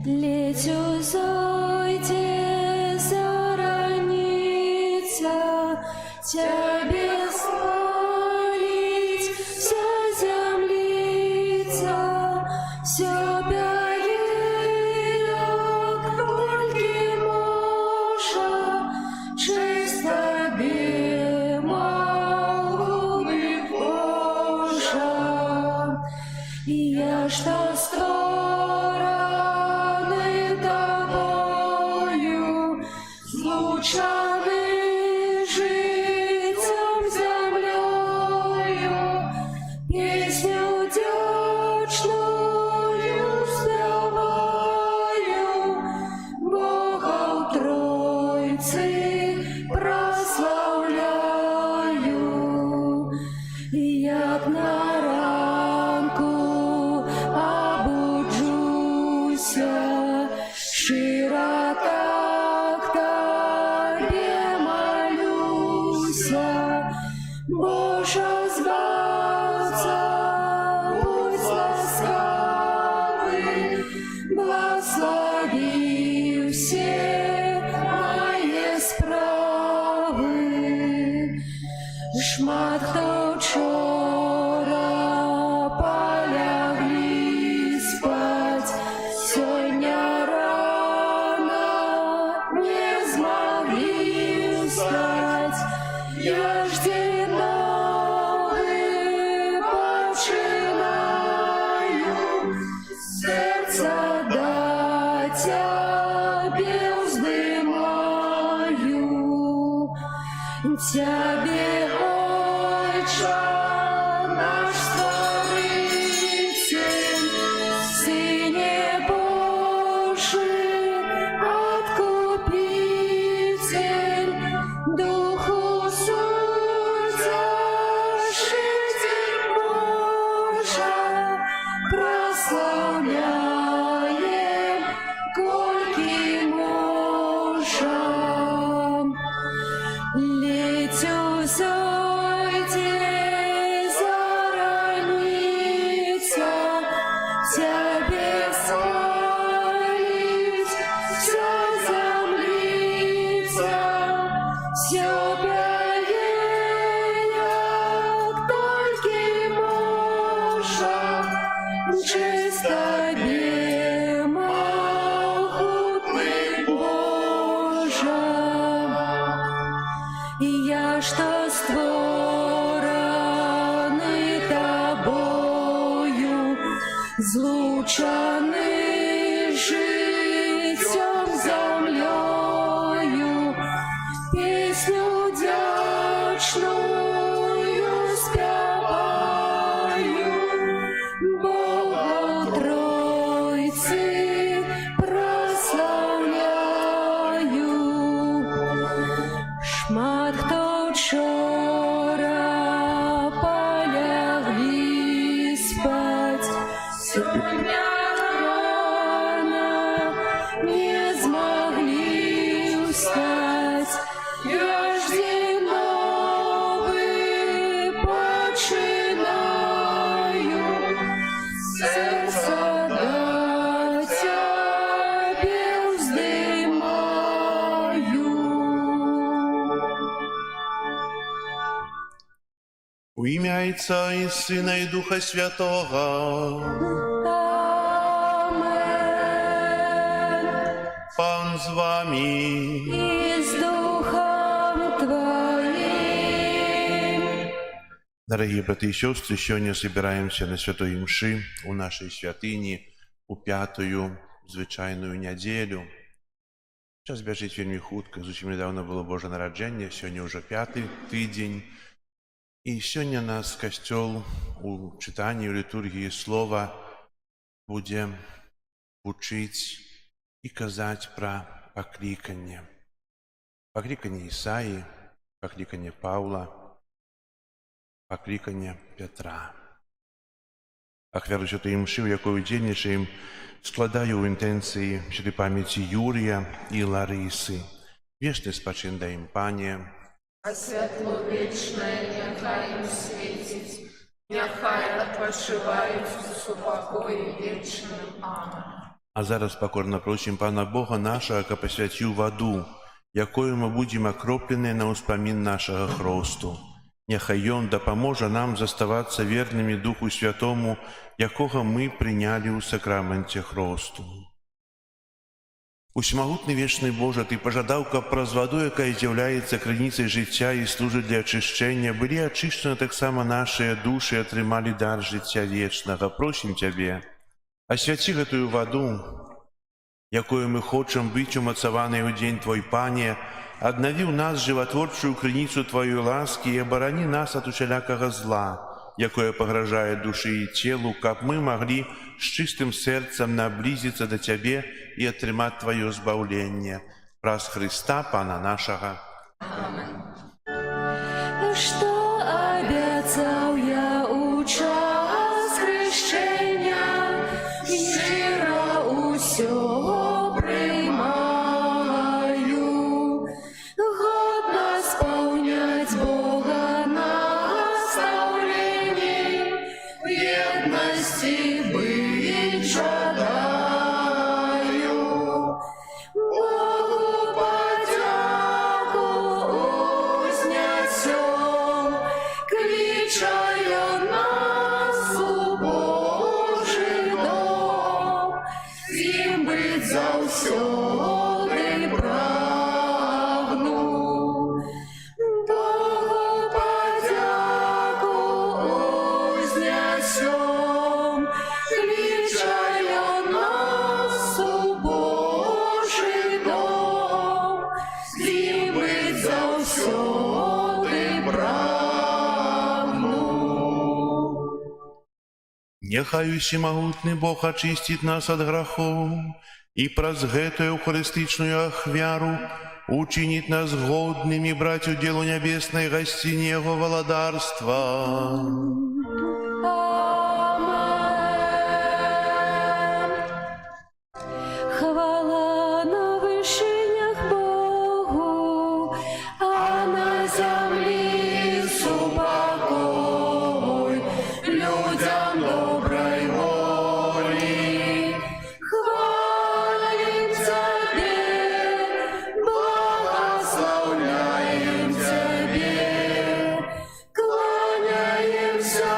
Летю зойде зараница, Тебе славить вся землица, все пяет, только Моша, честь Тебе, молвы Божа, я что стороны Тобою злучаны житьем землею, песню вдячную спеваю, Бога в Тройцы прославляю, як на ранку обуджуся, щиро так Тебе молюся, Божа збавця, будь ласкавий, благослови все мои справы. Шмат хто вчора полягли спать, сьогодні рано не змогли встать. Я ж день новий починаю, серце до Тебе вздымаю. Тебе, Отче наш Створитель, Сыне Божий Откупитель, Духу Судящий Божа, прославляем, кольки можем. Летю зойде зараница, Тебе славить вся землица, все пяет, только Моша, честь Тебе, могутный Божа. Я что створений Тобою, злучаний життям землею, пісню вдячную співаю, Бога в Тройці прославляю. Шмат хто вчора полягли спать, сьогодні рано не змогли встать. Я ж день новий починаю, серце до Тебе вздимаю. У ім'я Отця і Сина і Духа Святого. Амен. Пан з вами. И с Духом Твоим. Дорогие братья и сестры, сегодня собираемся на святой мши у нашей святыни у пятую звичайную неделю. Час біжить вельми хутко, зовсім недавно було Боже народження, сьогодні вже п'ятий тиждень. І сьогодні нас костел у читанні, у літургії слова буде учить і казати про покликання. Покликання Ісаї, покликання Павла, покликання Петра. Ахвяру святої мши, в якої удільнішаємо, складаю у інтенції святої пам'яті Юрія і Лариси. Вічний спочин дай їм, Пане. А світло вічне, нехай їм світить, нехай відпочивають в супокої вічним. Амінь. А зараз покорно просим Пана Бога нашего, ка посвятил воду, якою мы будем окроплены на успомин нашего хросту. Нехай Он допоможе нам заставаться верными Духу Святому, якого мы приняли у сакраменте хросту. Усімагутний вічний Боже, Ты пожадав, каб праз воду, яка з'являється криницей життя і служить для очищення, были очищені так само наши души, отрымали дар життя вечного. Просим Тебе, освяти гэтую воду, якою мы хочам быць умацаванай у дзень Твой, Пане, аднаві ў нас жыватворчую крыніцу Твою ласкі і абарані нас ад усялякага зла, якое пагражае душы і целу, каб мы маглі з чыстым сэрцам наблізіцца да Цябе і атрымаць Тваё збаўленне. Праз Христа, Пана нашага. Что обещал я у час хрещения, щиро усё приймаю, годно сповнять Бога наставлений, в єдності быть жадаю. Богу подяку узнесем, кличая нас у Божий дом, им быть завсёды прагну. Богу подяку узнесем, кличая нас у Божий дом, им быть завсёды прагну. Нехай усімагутны Бог очистит нас ад грахов і праз гэтую евхаристичную ахвяру учинит нас годными брать удел у небесной гостині Его владарства. Амен. Хвала на вишинях Богу, а на землі супокой людям доброй волі. Хвалим Тебе, благословляем Тебе, кланяемся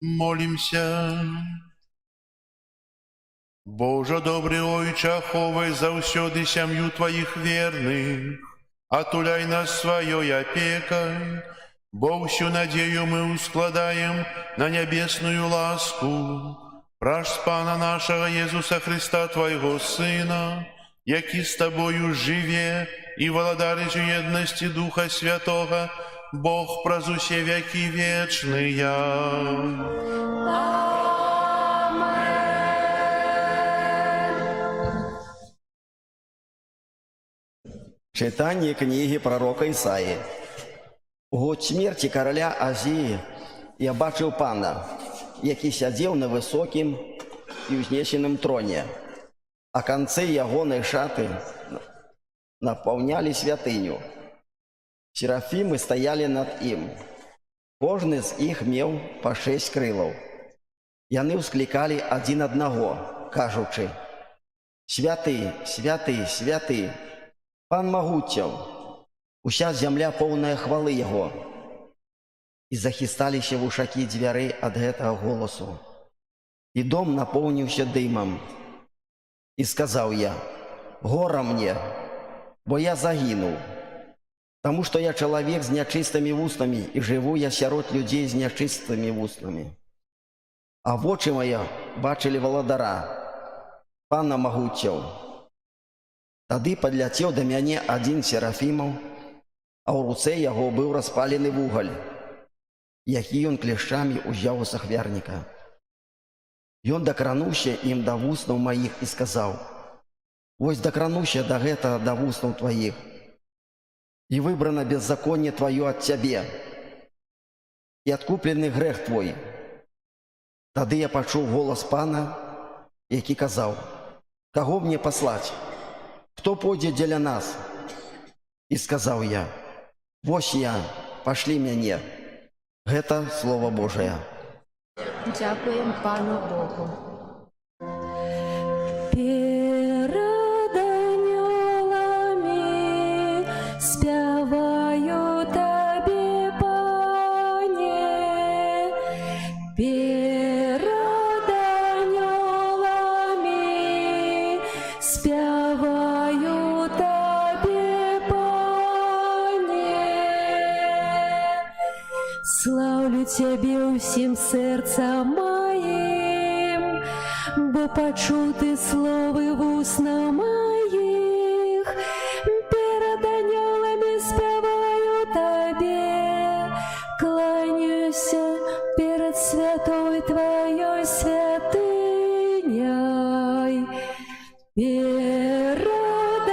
Молимся. Боже добрый Ойче, аховай заўсёды сям'ю Твоих верных, атуляй нас сваёй опекой, бо всю надею мы ускладаем на небесную ласку. Праж Пана нашего Иисуса Христа, Твоего Сына, який с Тобою живе и владарить у едности Духа Святого, Бог праз усе веки вечные. Читання книги пророка Ісаї. У год смерті короля Азії я бачив пана, який сядзеў на высокім і ўзнесеным троне, а канцы ягонай шаты напаўнялі святыню. Серафімы стаялі над ім. Кожны з іх меў па 6 крылаў. Яны ўсклікалі адзін аднаго, кажучы: «Святы, святы, святы, Пан магуццяў, уся зямля поўная хвалы Яго». І захісталіся вушакі дзвярэй ад гэтага голасу. І дом напоўніўся дымам. І сказаў я: «Гора мне, бо я загінуў, таму што я чалавек з нячыстымі вуснамі і жыву я сярод людзей з нячыстымі вуснамі. А вочы мае бачылі валадара, Пана магуццяў». Тады падляцеў да мяне адзін з серафімаў, а ў руцэ яго быў распалены вугаль, які ён клешчамі ўзяў у сахвярніка. Ён дакрануўся ім да вуснаў маіх і сказаў: «Вось дакрануўся да гэтага да вуснаў тваіх, і выбрана беззаконне тваё ад цябе, і адкуплены грэх твой». Тады я пачуў голас Пана, які казаў: «Каго мне паслаць? Хто пойдзе дзеля нас?» І сказаў я: «Вось я, пашлі мяне». Гэта Слово Божае. Дякуємо Пану Богу. Перед анёлами спяваю Табе, Пане. Перед анёлами спяваю Табе, Пане. Славлю Цябе усім сэрцам маім, бо пачуты словы вусна маіх. Перад анёламі спяваю Табе, кланяюся перад святой Тваёй святыняй. Перад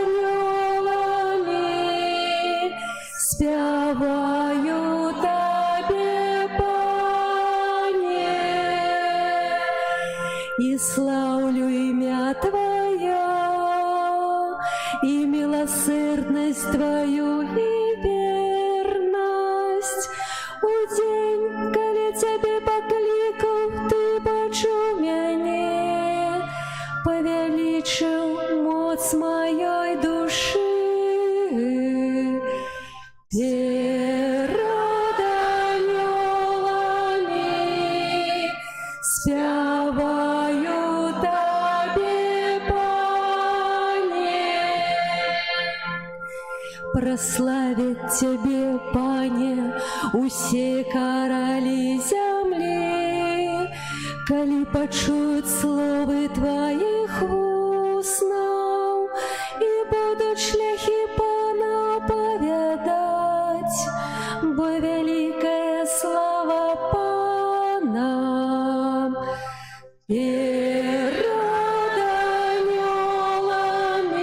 анёламі спяваю и славлю имя Твое, и милосердность Твою, и верность. У день, коли Тебе покликал, Ты почув мяне, повеличил моц моей души. Перед анёлами спяваю Табе, Пане. Прославят Тебе, Пане, усе короли земли, коли почуют словы Твоих вуснаў, и будут шляхи Пана поведать, бо великая слава Пана. Перед анёлами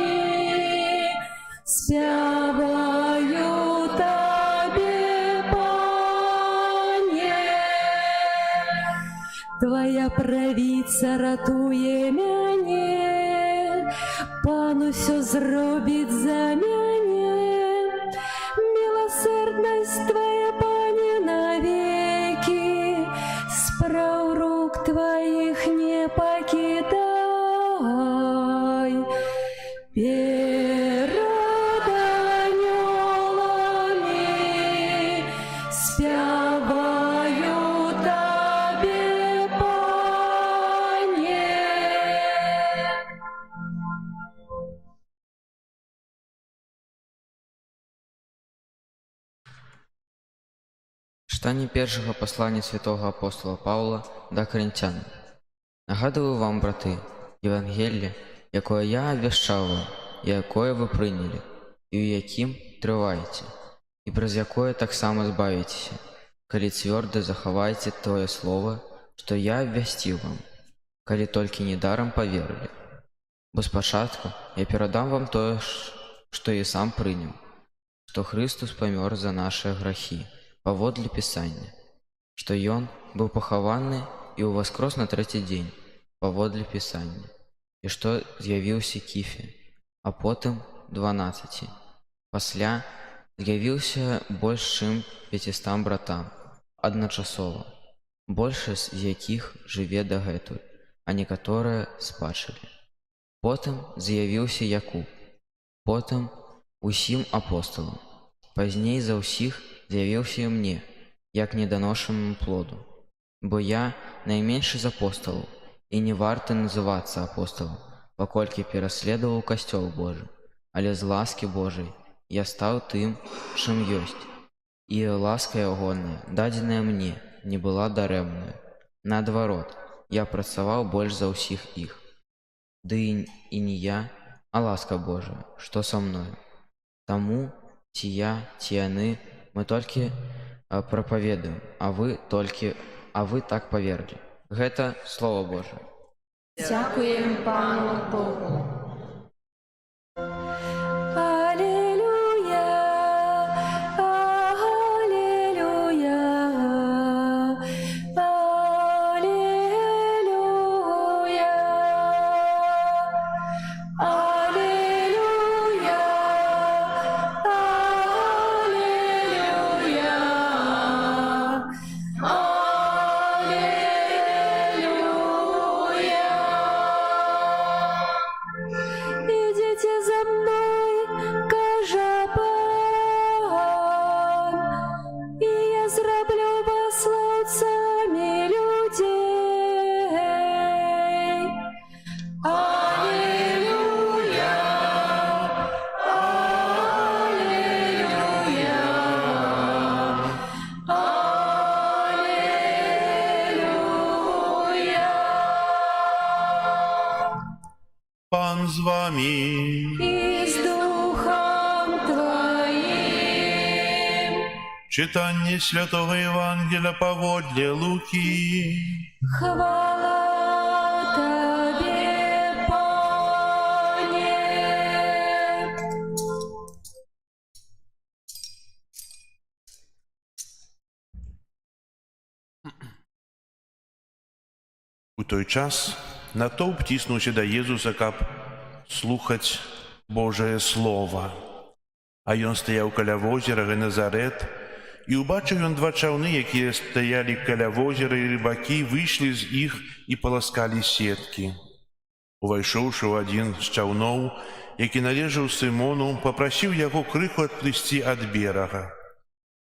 спяваю Табе, Пане. Твоя правіца ратуе мяне, Пан усё зробіць за мяне. Милосердность Твоя, Пане, навеки, справ рук Твоих не покидай. Перед анёлами спяваю Табе, Читання першого послання святого апостола Павла до Коринтян. Нагадую вам, брати, Євангеліє, якое я обвящав вам, і якое ви прийняли, і у яким триваєте, і през якое так само збавитеся, коли твердо заховаете тое слово, что я обвястил вам, коли только недаром поверили. Бо спочатку я передам вам то, что и сам принял, что Христос помер за наши грехи, поводле Писания, что Он был похованный и воскрес на третий день, поводле Писания, и что з'явился Кифе, а потом 12. Пасля з'явился больше, чем 500 братам, одночасово, больше з яких живе дагэтуль, а некоторые спадшили. Потом з'явился Якуб, потом усім апостолам, поздней за усіх з'явился и мне, як недоношенному плоду. Бо я найменьший з апостолов, и не варто называться апостолом, покольки переследовал костел Божий, але з ласки Божией я стал тым, чым ёсць, и ласка ягоная, дадзеная мне, не была даремная. Наадварот, я працаваў больш за ўсіх іх. Ды і не я, а ласка Божия, што са мною. Таму ці я, ці яны, мы толькі прапаведаем, а вы так паверылі. Гэта Слово Божие. Дякуємо Пану Богу. Аллилуйя, аллилуйя, аллилуйя, аллилуйя, аллилуйя. Идите за мной, каже Пан, и я зроблю вас славцами людей. Аллилуйя, аллилуйя, аллилуйя. Пан з вами. И с Духом Твоим. Читання Святого Євангелія поводле Луки. Хвала Тебе, Пане. У той час натовп тіснувся до Єзуса, каб слухаць Божае Слово. А ён стаяў каля возера Генезарет, і убачыў ён два чаўны, якія стаялі каля возера, і рыбакі выйшлі з іх і паласкалі сеткі. Увайшоўшы ў адзін з чаўноў, які належаў Сымону, папрасіў яго крыху адплысці ад берага.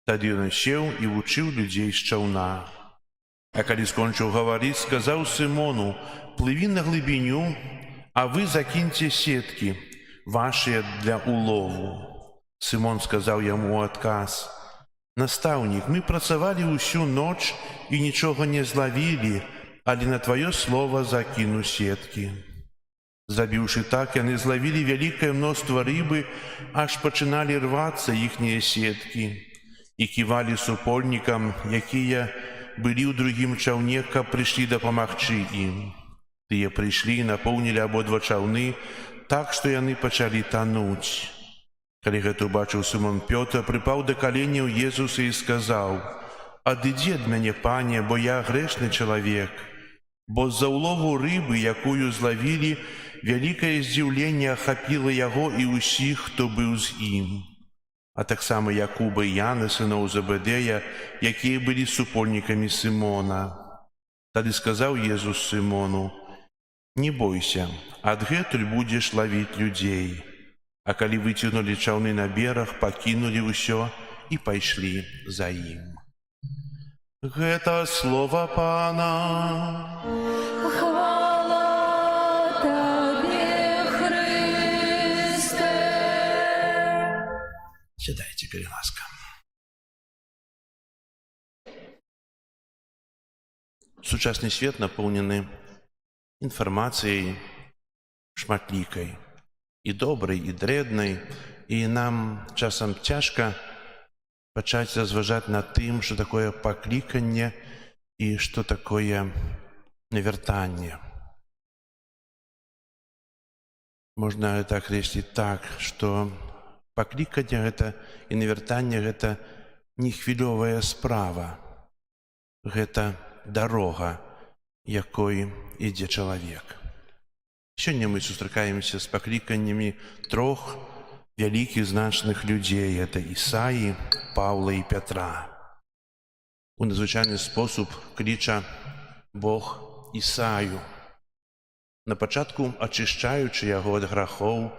Тады ён сеў і вучыў людзей з чаўна. А калі скончыў гаварыць, сказаў Сымону: «Плыві на глыбіню, а вы закіньце сеткі вашыя для улову». Сымон сказаў яму ў адказ: «Настаўнік, мы працавалі ўсю ноч і нічога не злавілі, але на тваё слово закіну сеткі». Зрабіўшы так, яны злавілі вялікае мноства рыбы, аж пачыналі рвацца іхнія сеткі, і ківалі супольнікам, якія былі ў другім чаўне, каб прыйшлі дапамагчы ім. Тыя прыйшлі і напоўнілі абодва чаўны, так, што яны пачалі тануць. Калі гэта ўбачыў Сымон Пётр, прыпаў да каленяў Езуса і сказаў: «Адыдзі ад мяне, Пане, бо я грэшны чалавек». Бо з-за ўлову рыбы, якую злавілі, вялікае здзіўленне ахапіла яго і ўсіх, хто быў з ім. А таксама Якуба і Яна, сыноў Забэдэя, якія былі супольнікамі Сымона. Тады сказаў Езус Сымону: «Не бойся, адгэтуль будзеш лавіць людзей». А калі выцягнулі чаўны на бераг, пакінулі ўсё і пайшлі за ім. Гэта слова Пана. Хвала Тебе, Христе. Сядайте, калі ласка. Сучасны свет напоўнены інфармацыяй шматлікай, і добрай, і дрэннай, і нам часам цяжка пачаць разважаць над тым, што такое пакліканне і што такое навяртанне. Можна гэта акрэсліць так, што пакліканне гэта і навяртанне гэта не хвілёвая справа, гэта дарога, якой ідзе чалавек. Сёння мы сустракаемся з пакліканнямі трох вялікіх значных людзей. Гэта Ісаі, Паўла і Пятра. У надзвычайны спосіб кліча Бог Ісаю, на пачатку ачышчаючы яго ад грахоў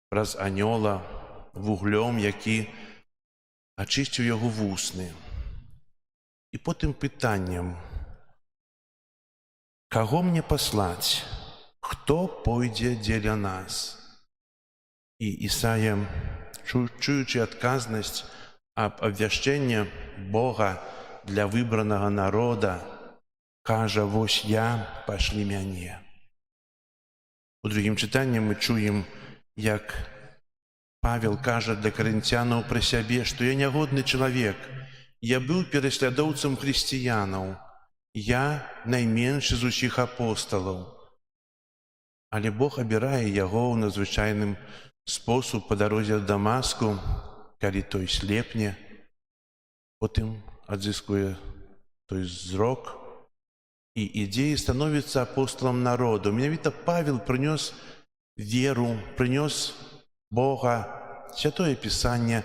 праз анёла вуглём, які ачысціў яго вусны. І потым пытаннем: каго мне паслаць? Хто пойдзе дзеля нас? І Ісая, чуючы адказнасць аб абвяшчэнні Бога для выбранага народа, кажа: вось я, пашлі мяне. У другім чытанні мы чуем, як Павел кажа для карынцянаў пра сябе, што я нягодны чалавек, я быў пераслядоўцам хрысціянаў, я найменшы з усіх апосталаў. Але Бог абірае яго ў надзвычайным спосіб па дарозе да Дамаску, калі той слепне, потым адзыскуе той зрок і ідзе і становіцца апосталам народу. Менавіта Павел прынёс веру, прынёс Бога, святое Пісанне,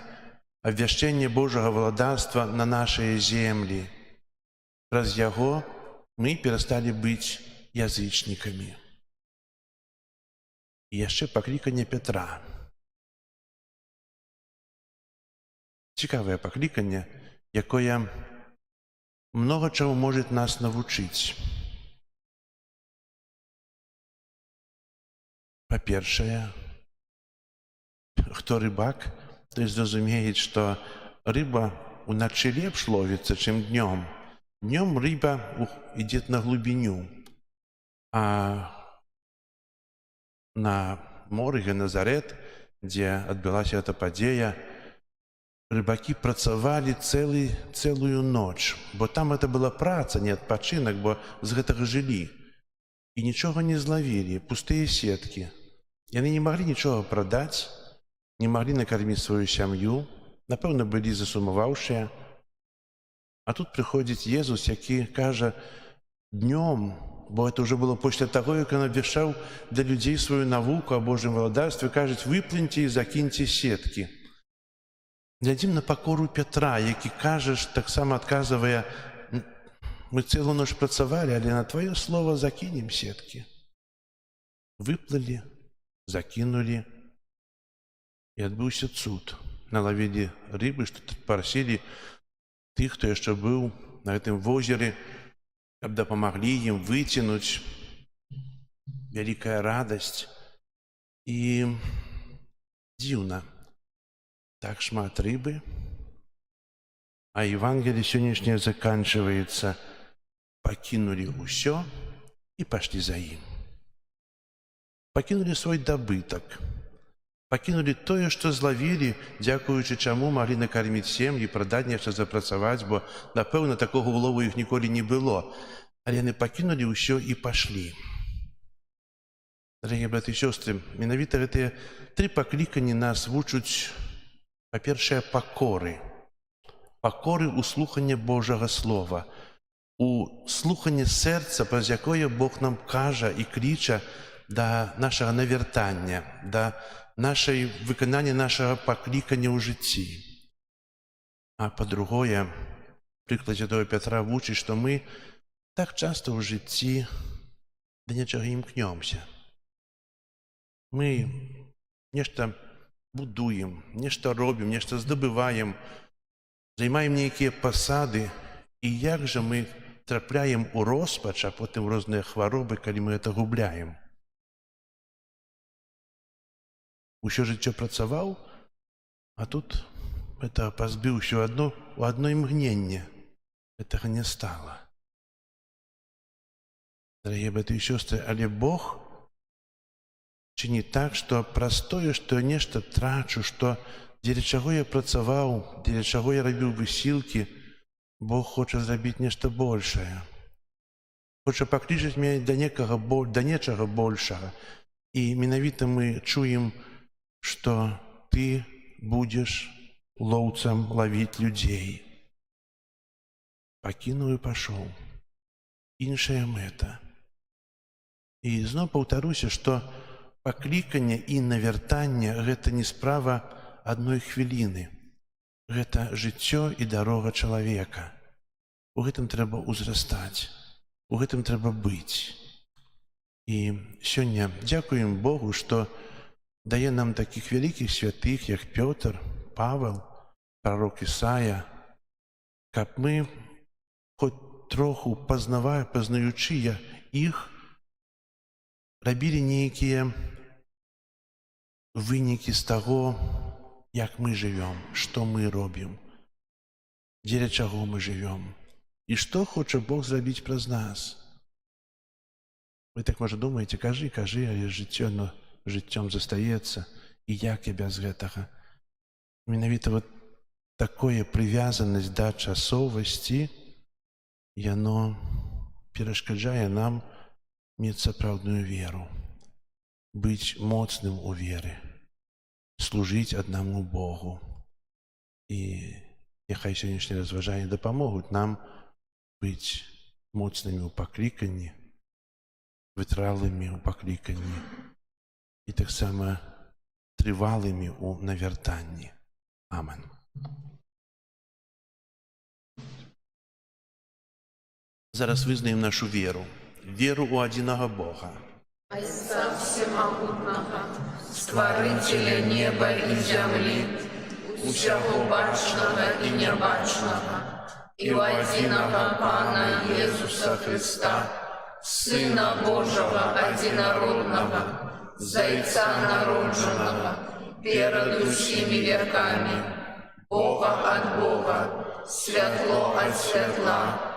абвяшчэнне Божага валадарства на нашыя землі. Праз яго мы перасталі быць язычнікамі. І яшчэ пакліканне Пятра. Цікавае пакліканне, якое многа чаго можа нас навучыць. Па-першае, хто рыбак, той зразумее, што рыба уначы лепш ловіцца, чым днём. Днём рыба ідзе на глыбіню, а на моры Генезарет, дзе адбылася эта падзея, рыбакі працавалі цэлую ноч, бо там это была праца, не адпачынак, бо з гэтага жылі. І нічога не злавілі, пустыя сеткі. Яны не маглі нічога прадаць, не маглі накарміць сваю сям'ю, напэўна, былі засумаваўшыя. А тут прыходзіць Езус, які кажа днём, бо это ўжо было пасля таго, як ён абвяшчаў для людзей сваю навуку о Божым валадарстве, кажуць: выплыньце і закіньце сеткі. Глядзім на пакору Пятра, які кажа, таксама адказвае: мы цэлую ноч працавалі, але на твоё слово закінем сеткі. Выплылі, закінулі, і адбыўся цуд. Налавілі рыбы, што прасілі тых, хто яшчэ быў на гэтым возеры, каб дапамаглі ім выцянуць. Вялікая радасць. І дзіўна, так шмат рыбы, а Евангелие сённяшняе заканчивается: пакінулі ўсё і пашлі за ім. Пакінулі свой дабытак, пакінулі тое, што злавілі, дзякуючы чаму маглі накарміць сем'і, прадаць нешта, запрацаваць, бо, напэўна, такога улову іх ніколі не было. Але яны пакінулі ўсё і пашлі. Дарагія браты і сёстры, менавіта гэтыя тры пакліканні нас вучаць, па-першае, пакоры. Пакоры ў слуханне Божага Слова, у слуханне сэрца, праз якое Бог нам кажа і кліча да нашага навяртання, да выканання нашага паклікання ў жыцці. А па-другое, прыклад святого Пятра вучыць, што мы так часта ў жыцці да нечага імкнёмся. Мы нешта будуем, нешта робім, нешта здабываем, займаем нейкія пасады, і як жа мы трапляем у роспач, а потым розныя хваробы, калі мы гэта губляем. Усё жыццё працаваў, а тут это пазбыў усё у адно імгненне. Гэтага не стала. Дорогие братья и сестры, але Бог чинить так, что простое, что я нечто трачу, что дзеля чаго я працаваў, дзеля чаго я рабіў высілкі, Бог хоча зрабіць нешта большае. Хоча паклічаць мяне да нечага большага. І менавіта мы чуем, што ты будзеш лоўцам лавіць людзей. Пакінуў і пашоў. Іншая мэта. І зноў паўтаруся, што пакліканне і навяртанне – гэта не справа адной хвіліны. Гэта жыццё і дарога чалавека. У гэтым трэба ўзрастаць. У гэтым трэба быць. І сёння дзякуем Богу, што дае нам такіх вялікіх святых, як Пётр, Павел, прарок Ісая, каб мы, хоць троху пазнаючы іх, рабілі нейкія вынікі з таго, як мы жывём, што мы робім, дзеля чаго мы жывём. І што хоча Бог зрабіць праз нас? Вы так, можа, думаеце, кажы, але жыццё, жыццём застаецца, і як я без гэтага? Менавіта вот такое прывязанасць да часовасці, яно перашкаджае нам мець сапраўдную веру, быць моцным у веры, служыць аднаму Богу. І няхай сённяшнія разважанні дапамогуць нам быць моцнымі ў пакліканні, вытралымі ў пакліканні і таксама трывалымі ў навяртанні. Амен. Зараз вызнаем нашу веру. Веру ў адзінага Бога. Отца Всемогутного, Створителя неба и земли, усяго бачного и небачного, и у одиного Пана Иисуса Христа, Сына Божьего одинородного, Зайца народженного, перед усими веками, Бога от Бога, светло от светла,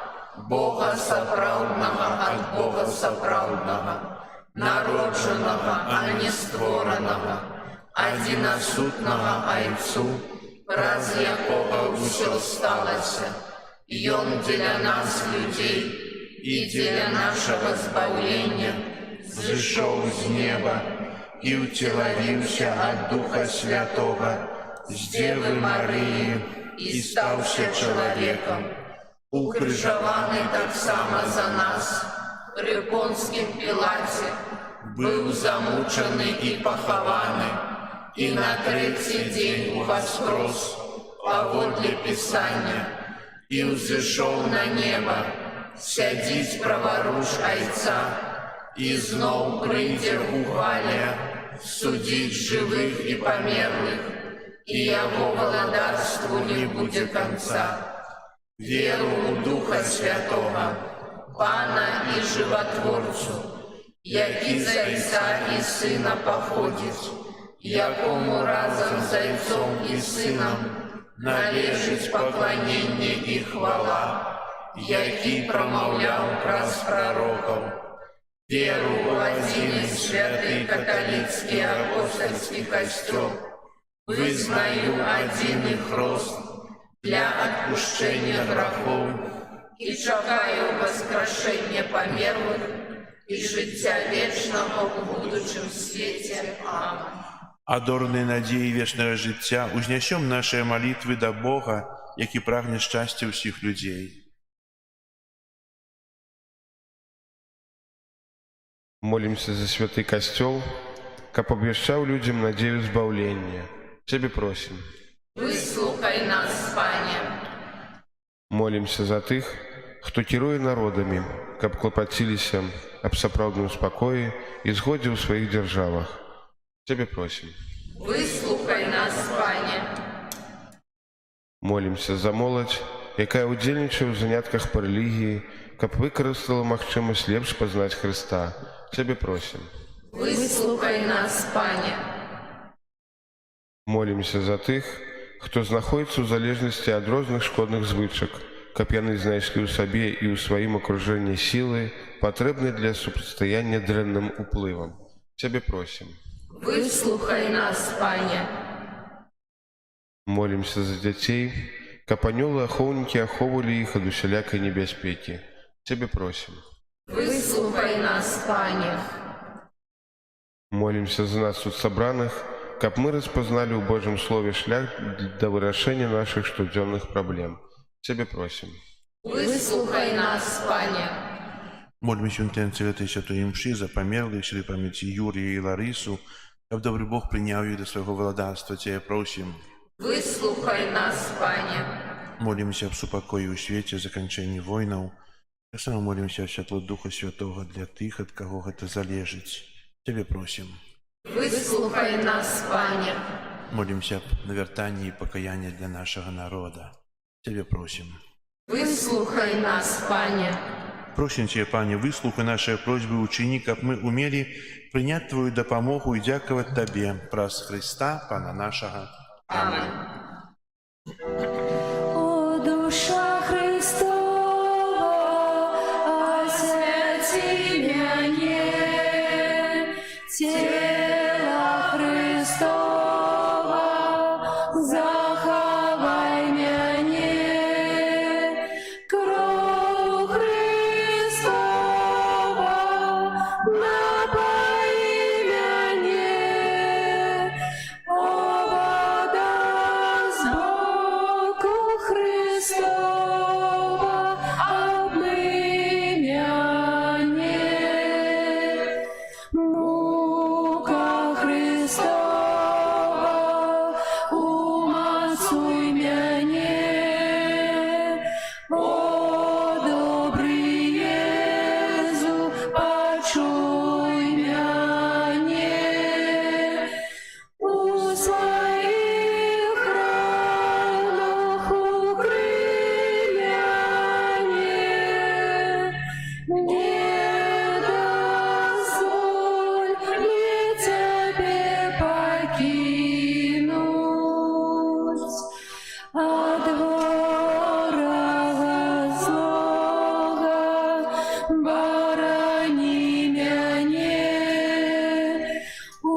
Бога соправдного от Бога соправдного, народженного, а не створенного, одиносутного Отцу, раз якого усё сталося, и Он для нас, людей, и для нашего збавления, зышоў з неба и утеловился от Духа Святого, с Девы Марии, и стался человеком, укрыжаваны так само за нас, при Понскім Пілаце, быў замучаны і пахаваны, і на трэці дзень уваскрос, паводле Пісання, і ўзышоў на неба, сядзіць праваруч Айца, і зноў прыйдзе ў хвале, судзіць жывых і памерлых, і яго валадарству не будзе канца. Веру ў Духа Святого, Пана і Животворцу, які з Айца і Сына паходзіць, якому разом з Айцом і Сынам належыць пакланенне і хвала, які прамаўляў праз прарокаў. Веру ў адзіны святы каталіцкі апостальскі касцёл, вызнаю адзіны хрост для адпушчэння грахоў і чакаю воскрешення памерлых і жыцця вечнага ў будучым свеце. Амин. Адорнай надзеі вечнага жыцця узнясём нашыя малітвы да Бога, які прагне шчасця ўсіх людзей. Молимся за святый костел, каб обвящал людям надею збавлення. Тебе просим. Выслухай нас, Пане. Молимся за тых, хто кіруе народамі, каб клапаціліся аб сапраўдным спакоі і згодзе ў сваіх дзяржавах. Тебе просим. Выслухай нас, Пане. Молимся за моладзь, якая удзельнічае ў занятках па рэлігіі, каб выкарыстала магчымасць лепш пазнаць Хрыста. Тебе просим. Выслухай нас, Пане. Молимся за тых, хто знаходзіцца ў залежнасці ад розных шкодных звычак, каб яны знайшлі ў сабе і ў сваім акружэнні сілы потрібний для супротистояння древним впливам. Тебе просим. Выслухай нас, Пане. Молимся за детей, каб анёлы-ахоўнікі ахоўвалі іх ад усялякай небяспекі. Тебе просим. Выслухай нас, Пане. Молимся за нас тут собраных, каб мы распознали в Божьем Слове шлях до вырашения наших штодзённых проблем. Тебе просим. Выслухай нас, Пане. Молимся в інтенції этой святої мші за померлих, святої пам'яті Юрія і Ларису, каб добрий Бог прийняв їх до свого владарства. Тебе просим. Выслухай нас, Пане. Молимся об супокої у світі, закінченні війнів. Так само молимся о святло Духа Святого для тих, від кого це залежить. Тебе просим. Выслухай нас, Пане. Молимся об навертании и покаянии для нашего народа. Тебе просим. Выслухай нас, Пане. Просим Тебя, Пане, выслухай наши просьбы, учини, как мы умели принять Твою допомогу и дяковать Тебе, праз Христа, Пана нашего. Аминь. О, душа Христова, освяти меня, тело Христова, заховай меня, кровь Христова, напои меня, о, вода сбоку Христова, обмый меня, мука Христова, умацуй меня, о, добрый Езу, почуй меня, у своих ранах укрый меня, не дозволь мне Тебе покинуть, от ворога злого борони меня, у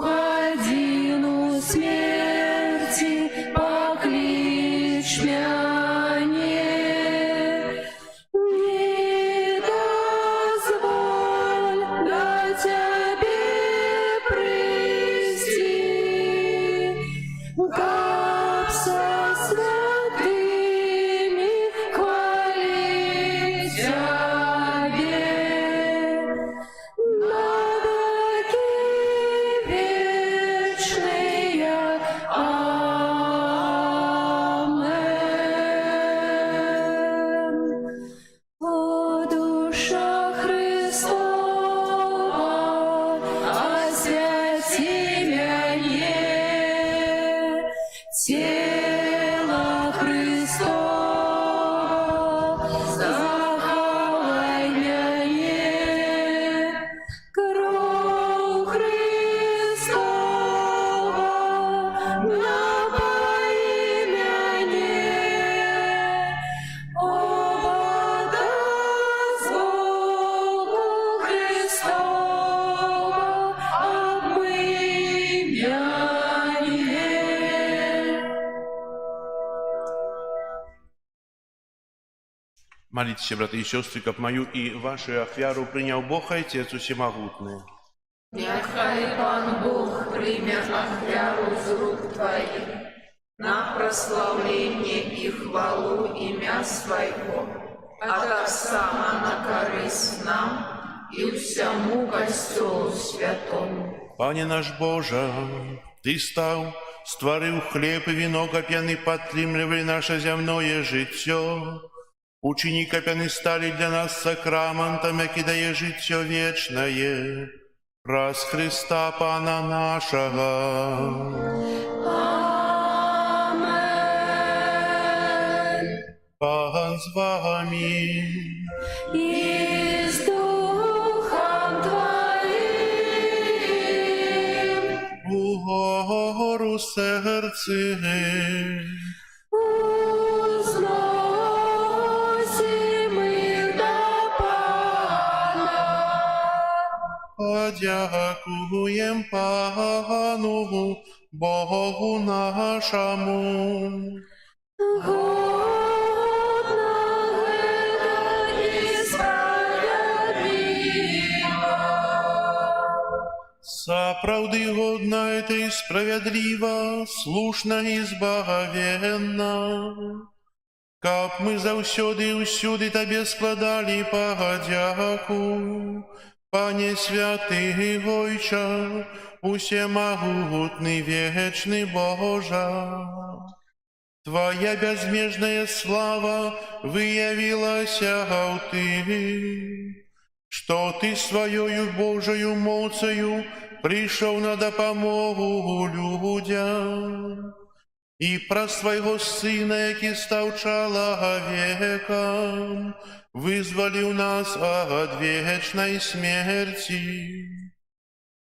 годину смерти покличь меня, не дозволь до Тебе прийти, каб со святыми хвалить Тебе, навеки вечные. Амен. О, душа Христова, освяти меня, тело Христова, заховай меня, кровь Христова, напои меня, о, вода сбоку Христова, обмый меня. Молитесь, братья и сестры, как мою и вашу ахвяру принял Бог, Отец Всемогутный. Нехай Пан Бог прийме ахвяру з рук Твоих на прославление и хвалу имя Своего, а так само на корысть нам и всему костелу святому. Пане наш Боже, Ты стал, створив хлеб и вино, копьяны подтримливали наше земное житье. Учени копьяны стали для нас сакраментом, яки дає життя вечное. Раз Христа Пана нашего. Амен. Пан з вами. И с Духом Твоим. Угору серце. Узносим их до Пана подякуем Пану Богу нашему. Годно это и справедливо. Сапраўды годна это и справедливо, слушно и збагавенна. Каб мы заўсёды і ўсюды Табе складалі падзяку, Пане святы Ойча, усемагутны вечны Божа. Твоя безмежная слава выявілася ў Ты, што Ты сваёю Божаю моцаю прыйшоў на дапамогу людзям. І праз Твайго Сына, які стаў чалавекам, вызваліў нас ад вечнай смерці.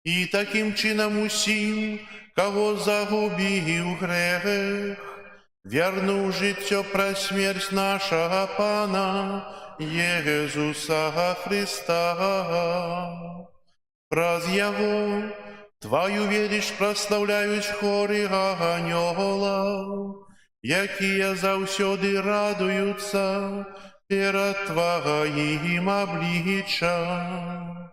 І такім чынам усім, каго загубіў грэх, вярнуў жыццё праз смерць нашага Пана Езуса Христа. Праз Яго Твою веліч праслаўляюць хоры анёлаў, якія заўсёды радуюцца перад Тваім абліччам.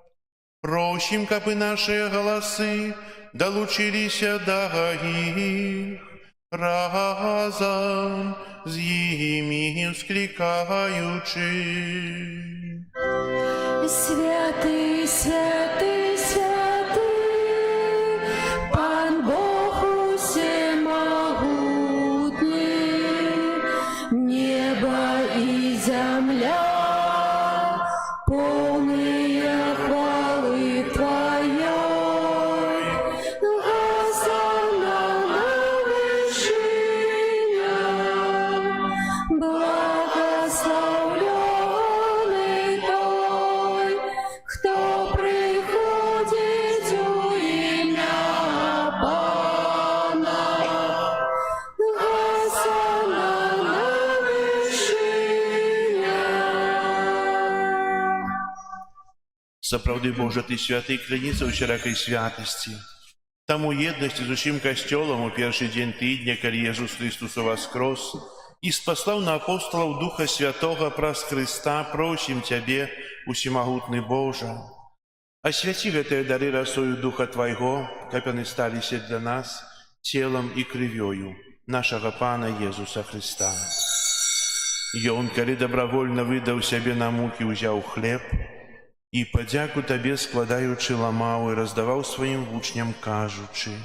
Просім, каб і нашыя галасы далучыліся да іх, разам з імі ўсклікаючы. Святый, святый, святый, Пан Бог усемогутный, небо и земля, полные хвалы Твоей. Госанна на вершинах, благословленный Той, кто приходит у имя Пана. Госанна на вершинах. Сапраўды, Божа, Ты святы, кляніца ў усялякай святасці. Таму еднасці з усім касцёлам у першы дзень тыдня, калі Езус Христус уваскрос і спаслаў на апосталаў Духа Святога праз Хрыста, просім Цябе, усемагутны Божа, асвяці гэтыя дары расою Духа Твайго, каб яны сталіся для нас целам і крывёю нашага Пана Езуса Христа. Ён, калі дабравольна выдаў сябе на мукі, узяў хлеб, і падзяку Табе складаючы ламаў і раздаваў сваім вучням, кажучы: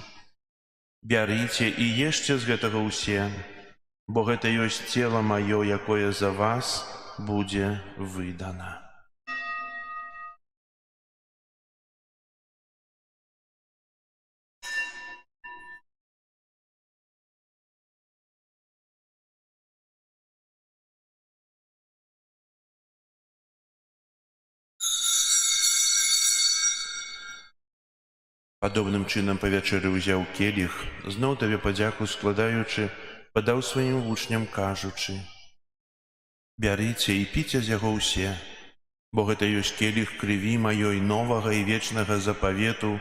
«Бярыце і ешце з гэтага ўсе, бо гэта ёсць цела маё, якое за вас будзе выдана». Падобным чынам па вячэры ўзяў келіх, зноў Табе падзяку складаючы, падаў сваім вучням, кажучы: «Бярыце і піце з яго ўсе, бо гэта ёсць келіх крыві маёй новага і вечнага запавету,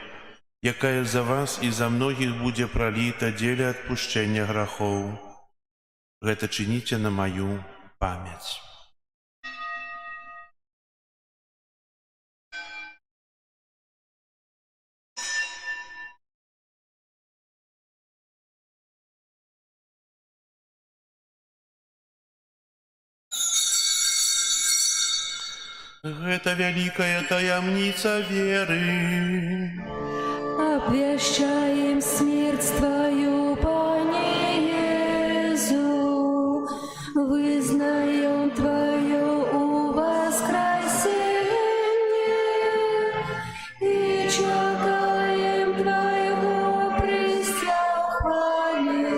якая за вас і за многіх будзе праліта дзеля адпушчэння грахоў. Гэта чыніце на маю памяць». Гэта вялікая таямніца веры. Обвещаем смерть Твою, Пане Иису, вызнаем Твое воскресение и чекаем Твоего престя хвале.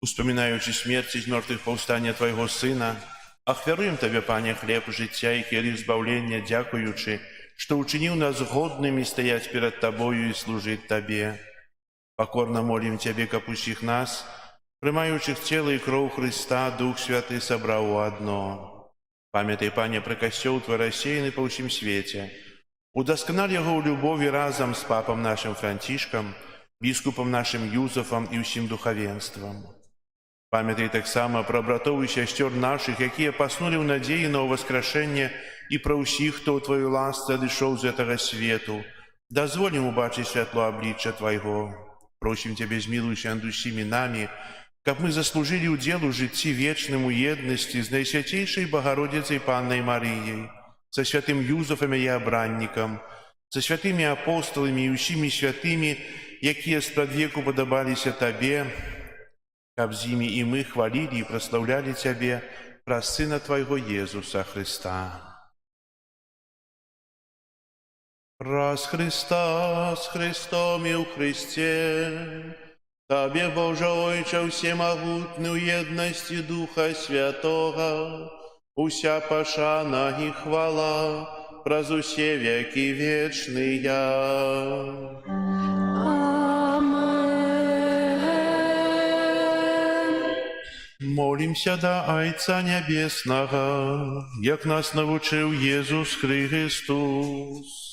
Успамінаючы смерць з мёртвых паўстання Твайго Сына, ахвяруем Табе, Пане, хлеб жыцця і келіх збаўлення, дзякуючы, што ўчыніў нас годнымі стаяць перад Табою і служыць Табе. Пакорна молім Цябе, каб усіх нас, прымаючых цела і кроў Хрыста, Дух Святы сабраў у адно. Памятай, Пане, пра касцёл Твой рассеяны па ўсім свеце. Удоскональ його у любові разом з папом нашим Францішком, біскупом нашим Юзефом і усім духовенством. Пам'ятай так само про братов і сестер наших, які поснули в надії на воскрешення, і про усіх, хто у Твою ласку одійшов з этого світу. Дозволь їм убачити світло обличчя Твоего. Просим Тебе, змилуйся над усіми нами, как мы заслужили удел у житті вечному єдності з Найсвятейшей Богородицей Панной Марією, со святым Юзефом і обранником, со святыми апостолами і усіми святыми, які сподвеку подобалися Тебе, каб з ними і ми хвалили і прославляли Тебе, про Сина Твоего Єзуса Христа. Раз Христа с Христом и у Христе, Тебе, Боже Ойче, всемогутный, у едности Духа Святого, уся пошана и хвала, праз усе веки вечные. Амен. Молимся до Айца Небесного, як нас навучив Єсус Христос.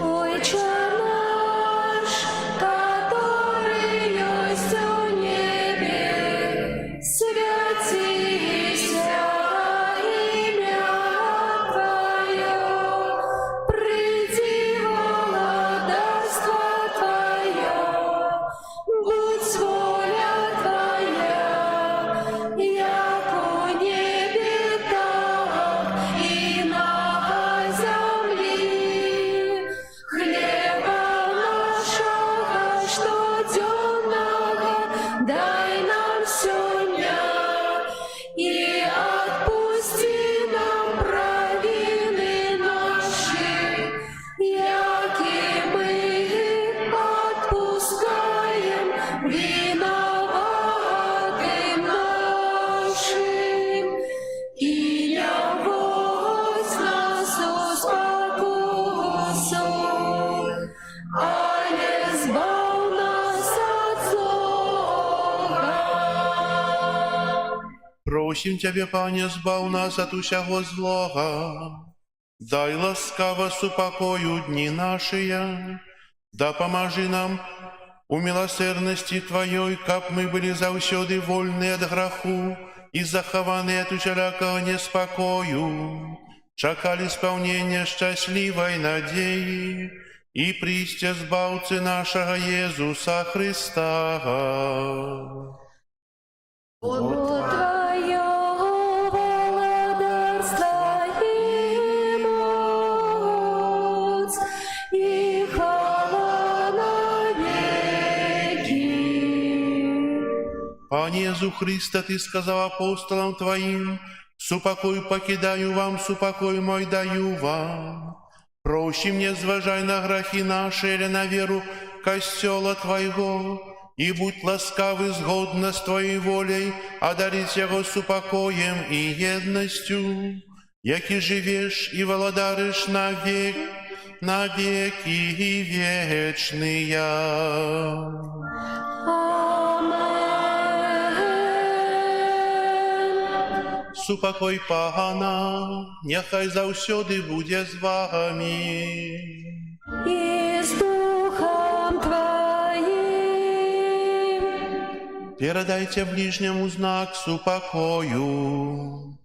Отче наш, который есть в небе, святися имя Твое, приди владарство Твое, будь воля Твоя, яко в небе, так и на земле. Хлеба нашего штоденного дай нам сегодня, и отпусти нам провины наши, яки мы отпускаем виноватым нашим. И не вводь нас в спокусу, але збав нас от злого. Просим Тебе, Пане, збав нас от усього злого. Дай ласкаво супокою дни наши, да поможи нам у милосердности Твоей, каб мы были завсёды вольны от греху и захованы от усялякого неспокою, чакали исполнения счастливой надеи и пристя збавцы нашего Иисуса Христа. От Твоего владарства и моц, и хвала навеки. Пане Иисус Христе, Ты сказал апостолам Твоим: «Супокой покидаю вам, супокой мой даю вам». Прощи мне, зважай на грехи наши или на веру костела Твоего, и будь ласкавый згодно с Твоей волей одарить его супокоем и едностью, яки живешь и владаришь навек, навеки и вечные. Амен. Супокой Пана, нехай завсёды буде з вами. И с Духом Твоим. Передайте ближнему знак супокою.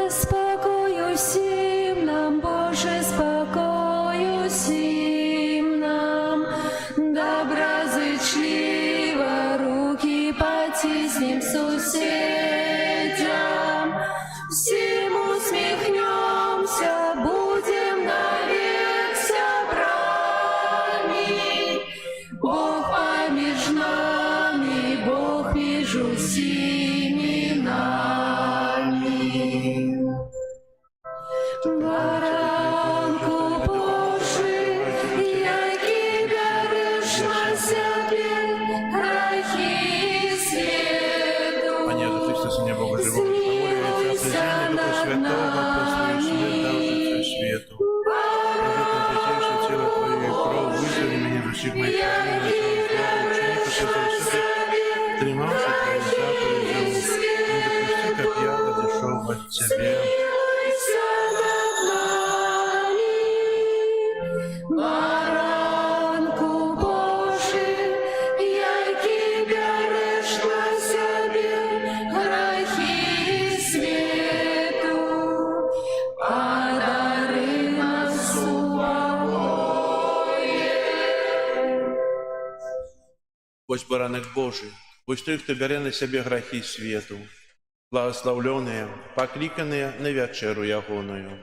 Спокою всім нам, Боже, спокою всім нам, доброзичливо руки потиснем сусідям, всім усміхнемся, будем навек сябрами. Бог поміж нами, Бог між усіми нами. Баранку Божий, який береш на себе грехи світу, Пане Иисус Христе, Сыне Бога Живого, змилуйся над нами. Свету. Прожитое тело Твое и кровь, вызови меня из всех моих тримавши Твои заповеди, не допусти, как я отошел от Тебя. Змилуйся над нами. Ось баранок Божий, ось той, хто бере на себе грахи світу, благословленные, покликанные на вечеру ягоною.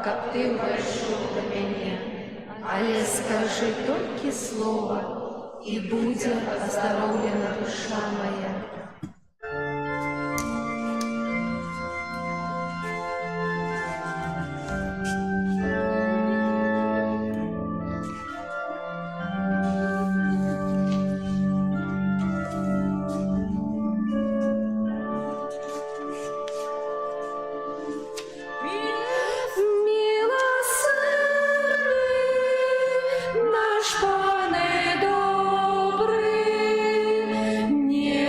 Каб ты увайшоў да мяне, але скажи толькі слова, і будзе аздароўлена душа моя. Милосердный наш Пане добрый, не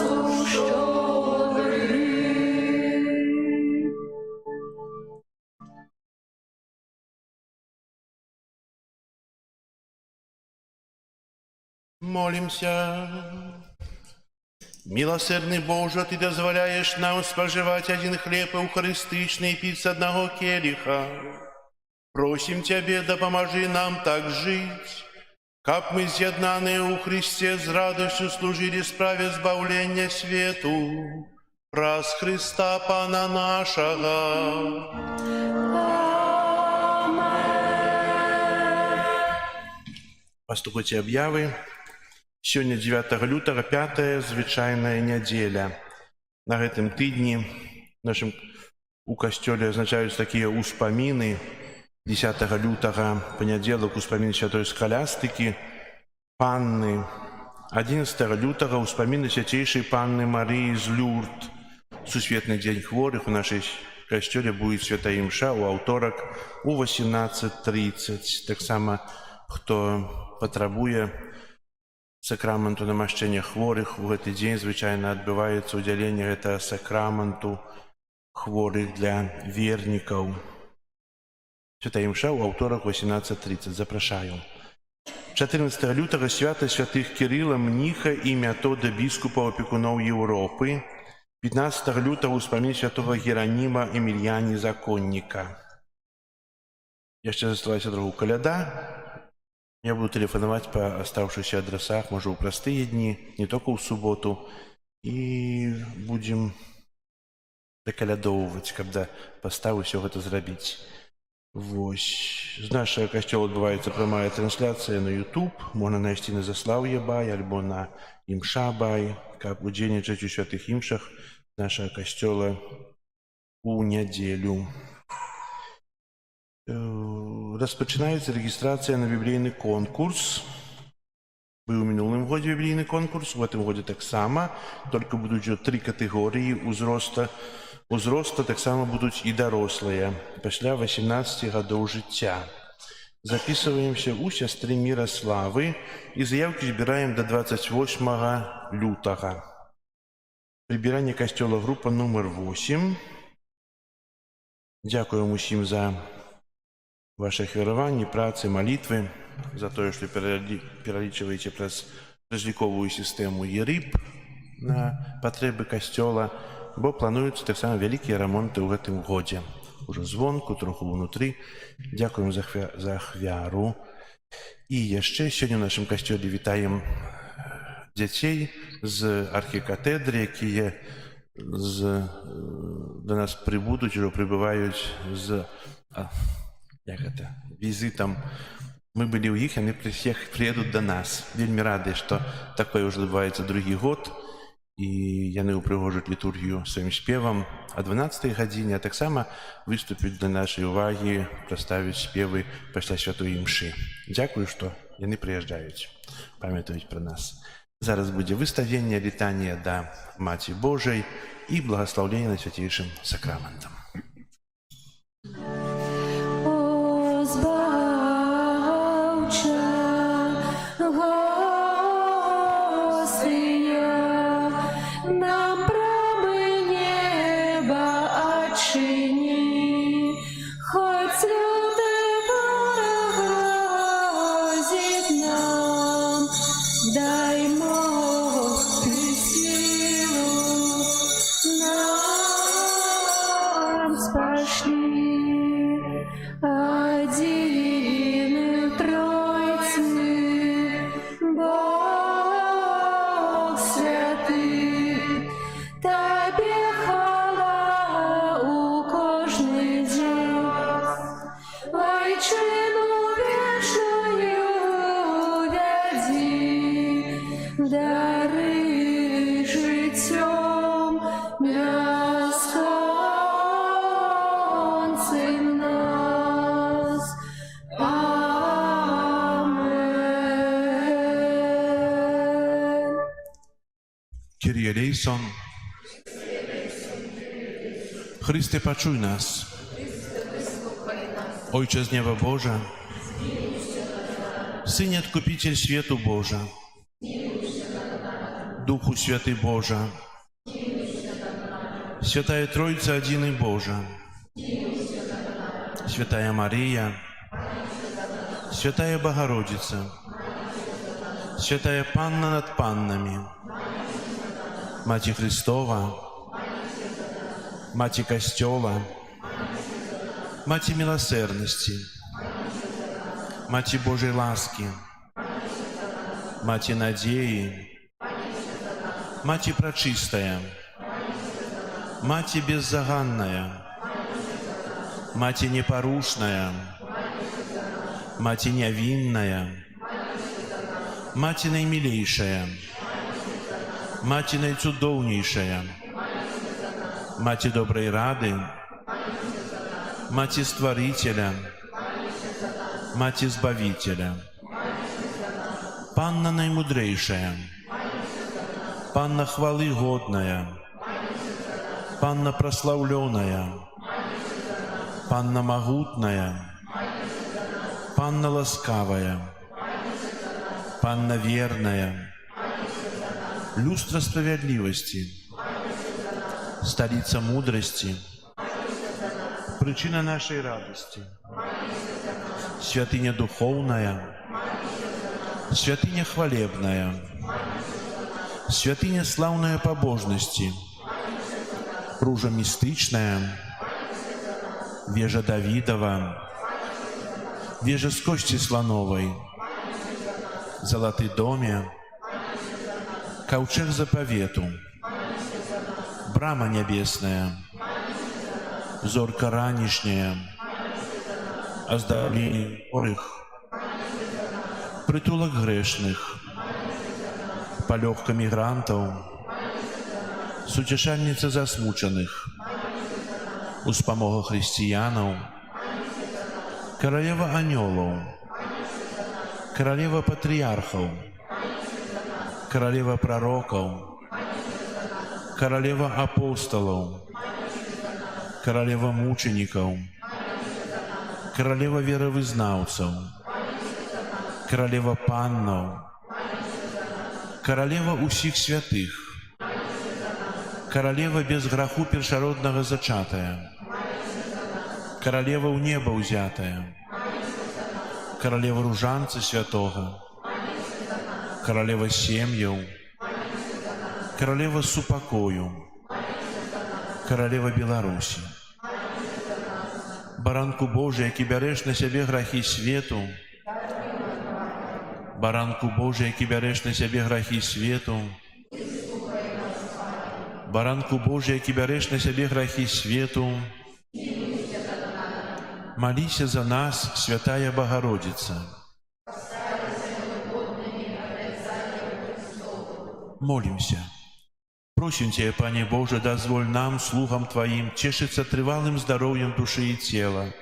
ласку щодрий. Молимся. Милосердный Боже, Ты дозволяешь нам споживать один хлеб эухаристичный и пить с одного келиха. Просим Тебе, да поможи нам так жить, как мы, з'єднані у Христе, с радостью служили справе збавлення свету, праз Христа Пана нашего. Пастухоці об'яви. Сёння 9 лютага, 5-я звычайная нядзеля. На гэтым тыдні нашым у касцёле азначаюць такія ўспаміны. 10 лютага, панядзелак, успамін святой скалястыкі, Панны. 11 лютага ўспаміны свяцейшай Панны Марыі з Люрд. Сусветны дзень хворых у нашай касцёле будзе святая імша ў аўторак у 18:30. Таксама, хто патрабуе сакраменту намашчэння хворых, у гэты дзень звычайна адбываецца ўдзяленне гэтага сакраменту хворых для вернікаў. Святая імша ў аўторак 18:30. Запрашаю. 14 лютага свята святых Кірыла, Мніха і Мятода, біскупаў апекуноў Еўропы. 15 лютага ўспамін святога Гераніма Эмільяні Законніка. Яшчэ засталася другу каляда. Я буду тэлефанаваць па астаўшыся адрасах, можа, ў простыя дні, не толькі ў суботу. І будзем дакалядоўваць, каб да паставы ўсё гэта зрабіць. Вось. З нашага касцёла адбываецца прамая трансляцыя на YouTube. Можна знайсці на Заслаўе Бай альбо на Імша Бай, каб удзельнічаць у святых імшах нашага касцёла у нядзелю. Распачынаецца рэгістрацыя на біблейны конкурс. Быў у мінулым годзе біблейны конкурс, у гэтым годзе таксама, толькі будуць 3 катэгорыі ўзроста. Узроста таксама будуць і дарослыя, пасля 18 гадоў жыцця. Запісваемся ў сястры Міраславы і заяўкі збіраем да 28 лютага. Прыбіранне касцёла, група нумар 8. Дзякуем усім за ваши ахвяраванні, працы, малітвы, за тое, што пералічваеце праз разліковую сістэму ЕРИП на патрэбы касцёла, бо плануюцца таксама вялікія рамонты ў гэтым годзе. Ужо звонку, троху ўнутры. Дзякуем за ахвяру. І яшчэ сёння ў нашым касцёле вітаем дзяцей з архікатедры, якія да нас прыбудуць, ужо прыбываюць з візітам. Мы былі ў іх, яны прыедуць да нас. Вельмі рады, што такое ўжо адбываецца другі год. І яны ўпрыгожаць літургію сваім спевам о 12 гадзіне, а таксама выступяць для нашай увагі, праставіць спевы пасля святой імшы. Дзякую, што яны прыязджаюць, памятаюць пра нас. Зараз будзе выставенне, літанне да Маці Божай і благаслаўленне на свяцейшым сакраментам. О, збаўча, нам брамы неба адчыні, хоць люты вораг грозіць нам, дай Бог ты сілу нам спашлі, адзіны Тройцы, Бог святы. Табе хвала у кожны дзень, Айчыну вечную вядзі, дары жыццём бясконцым нас. Амен. Kyrie eleison. Chryste, poczuj nas. Ojcze z nieba Boża, Synie Odkupiciel światu Boża, Духу Святый Божа, Святая Троица, Один и Божа, Святая Мария, Святая Богородица, Святая Панна над паннами, Мати Христова, Мати Костела, Мати милосердности, Мати Божьей ласки, Мати надеи, Мати пречистая, Мати беззаганная, Мати непорушная, Мати невинная, Мати наимилейшая, Мати наицудовнейшая, Мати доброй рады, Мати Створителя, Мати Избавителя, Панна наимудрейшая, Панна хвалы годная, Панна прославленная, Панна могутная, Панна ласкавая, Панна верная, люстра справедливости, столица мудрости, причина нашей радости, святыня духовная, святыня хвалебная, святыня славная побожности, кружа мистичная, вежа Давидова, вежа с кости слоновой, золотый доме, ковчег заповету, брама небесная, зорка ранешняя, оздоровление хворых, притулок грешных, полегка мигрантов, сутешальница засмученных, успомога християнов, королева анелов, королева патриархов, королева пророков, королева апостолов, королева мучеников, королева веровызнавцев, королева паннов, королева усіх святых, королева без граху першародного зачатая, королева у неба узятая, королева ружанца святого, королева сем'яў, королева супакою, королева Беларусі, баранку Божий, які бярэш на сябе грахі свету, баранку Божий, які бярэш на сябе грахі свету, баранку Божий, які бярэш на сябе грахі свету, молися за нас, святая Богородица. Молимся. Просим Тебя, Пане Боже, дозволь нам, слугам Твоим, тешиться трывалым здоровьем души и тела,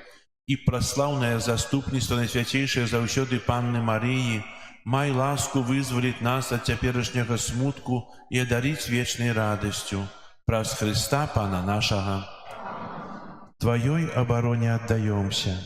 и прославное заступництво Найсвятейшей заўсёды Панны Марии май ласку вызволить нас от теперешнего смутку и одарить вечной радостью. Праз Христа, Пана нашего. Твоей обороне отдаемся.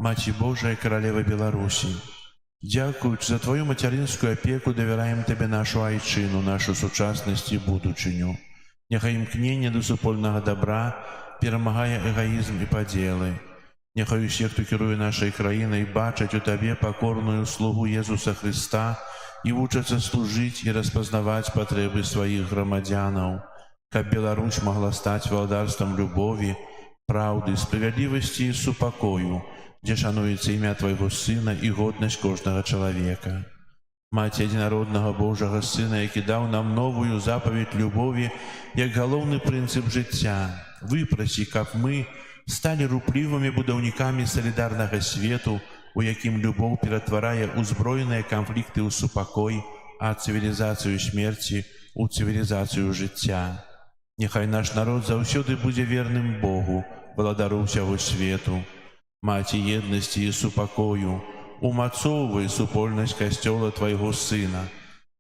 Маці Божая, Королева Беларуси, дякуючи за Твою материнскую опеку, доверяем Тебе нашу айчину, нашу сучасность и будучыню. Нехай імкнення до супольного добра перемагає эгоизм и поделы. Нехай усе, хто керує нашей країною, бачать у Тебе покорную слугу Єзуса Христа и учатся служить и распознавать потребы своих громадянов, каб Беларусь могла стать володарством любови, правды, справедливости и супокою, где шануется имя Твоего Сына и годность кожного человека. Мать единородного Божьего Сына, який дав нам новую заповедь любови, як головний принцип життя, выпроси, как мы стали рупливыми будовниками солидарного свету, у якім любоў ператварае ўзброеныя канфлікты ў супакой, а цывілізацыю смерці ў цывілізацыю жыцця. Няхай наш народ заўсёды будзе верным Богу, валадару ўсяго свету. Маці еднасці і супакою, умацоўвай супольнасць касцёла Твайго Сына.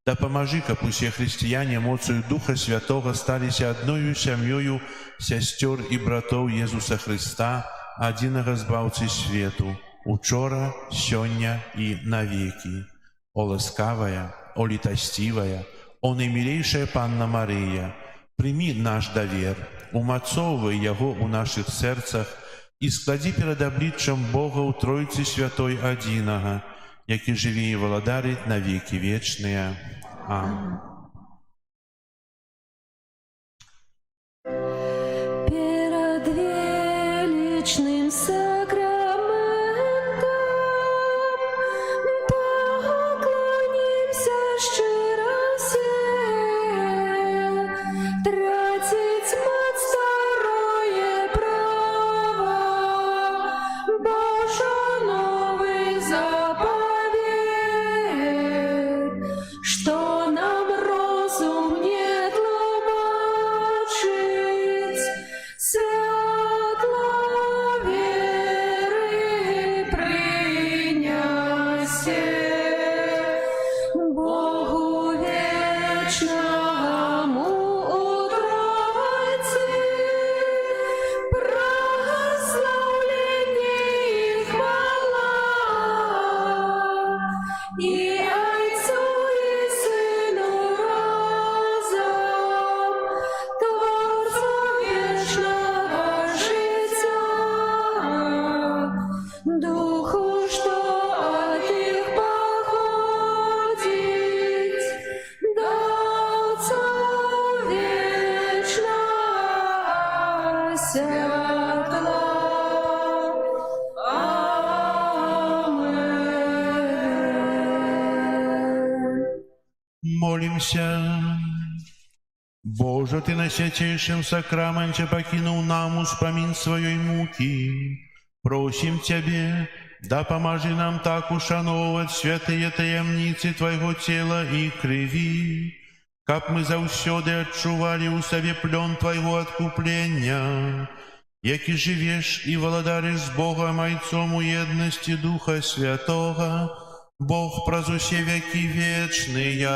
Дапамажы, каб усе хрысціяне моцаю Духа Святога сталіся адною сям'ёю сясцёр і братоў Езуса Хрыста, адзінага збаўцы свету, учора, сёння і навекі. О ласкавая, о літасцівая, о наймілейшая Панна Марыя, прымі наш давер, умацоўвай яго ў нашых сэрцах і складзі перад абліччам Бога ў Тройцы Святой адзінага, які жыве і валадарыць на векі вечныя. Амин. Перед величным сакраментом поклонимся щиро все, тратить мать второе право, Боже новый заповедь, что нам розум не тлумачить, святла веры принясе, Богу вечному утройцы, прославление и хвала, и Отцу и Сыну разом, Творцу вечного життя, Духу, что от них походить, до Отца вечного святла. Амен. Молимся. Боже, Ты на святейшем сакраменте покинул нам успомин своей муки. Просим Тебе, да поможи нам так ушановывать святые таямницы Твоего тела и крови, каб мы заўсёды адчували у сабе плён Твоего откупления, які живешь и валадариш с Богом Отцом у едности Духа Святого, Бог праз усе веки вечные.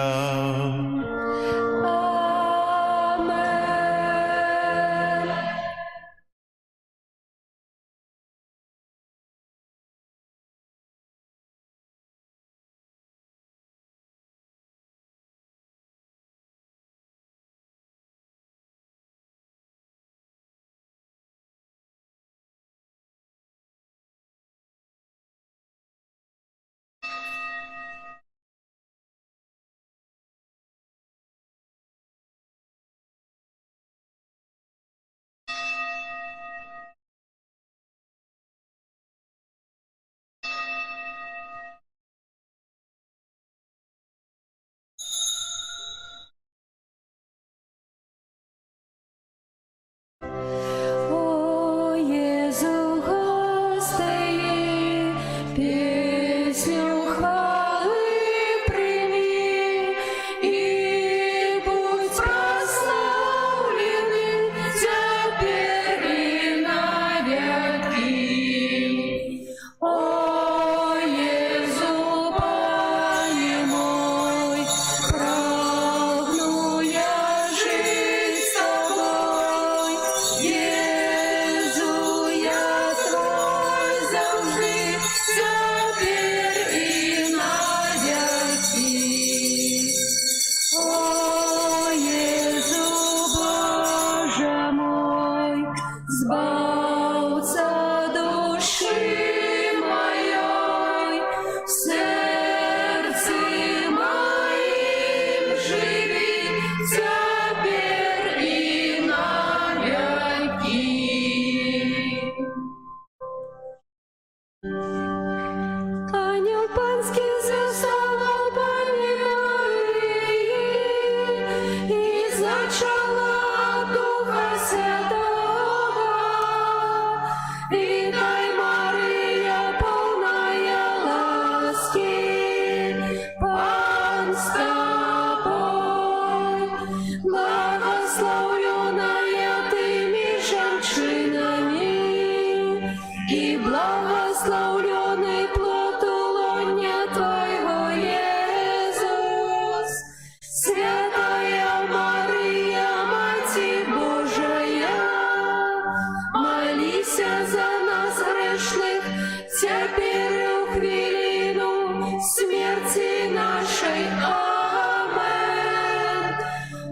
смерти нашей. Амен.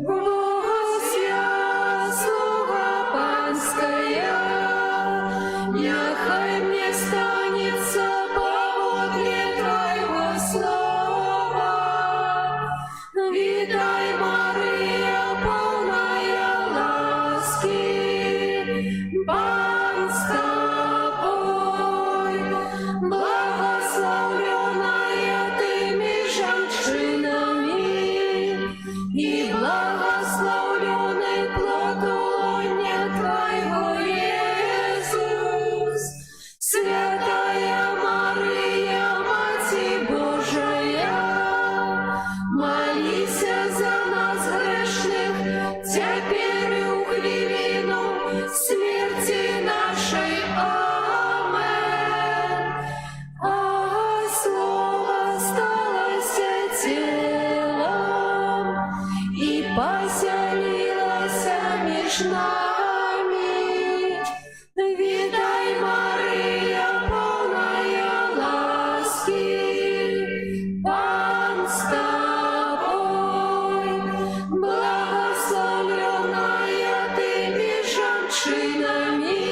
Богося, слуга панская, нехай мне станется поводле Твоего слова. Витай, Мария, полная ласки, Пан с тобой, благословленная Ты между женщинами, и благословленный плод лона Твоего, Иисус. Святая Мария, Мати Божия, молись за нас грешных, теперь и в хвилину смерти нашей. Амен. А Слово сталося телом и поселилось меж нами. Витай, Мария, полная ласки, Пан с тобой, благословленная Ты между женщинами,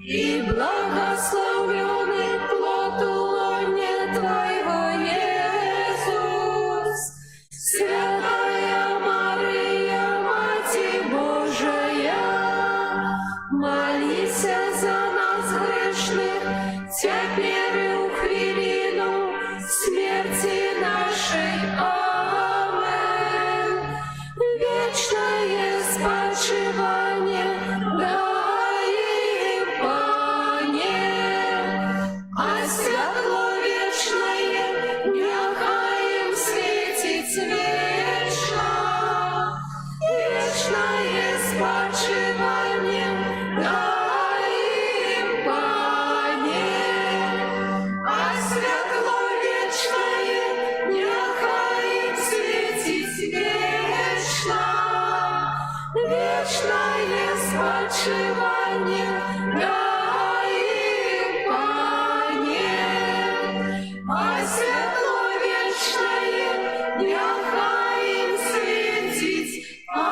и благословленный плод лона Твоего, Иисус. Святая Мария, Мати Божия, молись за нас грешных, теперь и в хвилину смерти нашей. Амен. Вечное спочивание дай им, Пане, а святло вечное нехай им светить вечно. Вечное спочивание дай им, Пане, а святло вечное нехай им светить вечно. Вечное спочивание дай им, Пане, а святло вечное нехай им светить. Амен.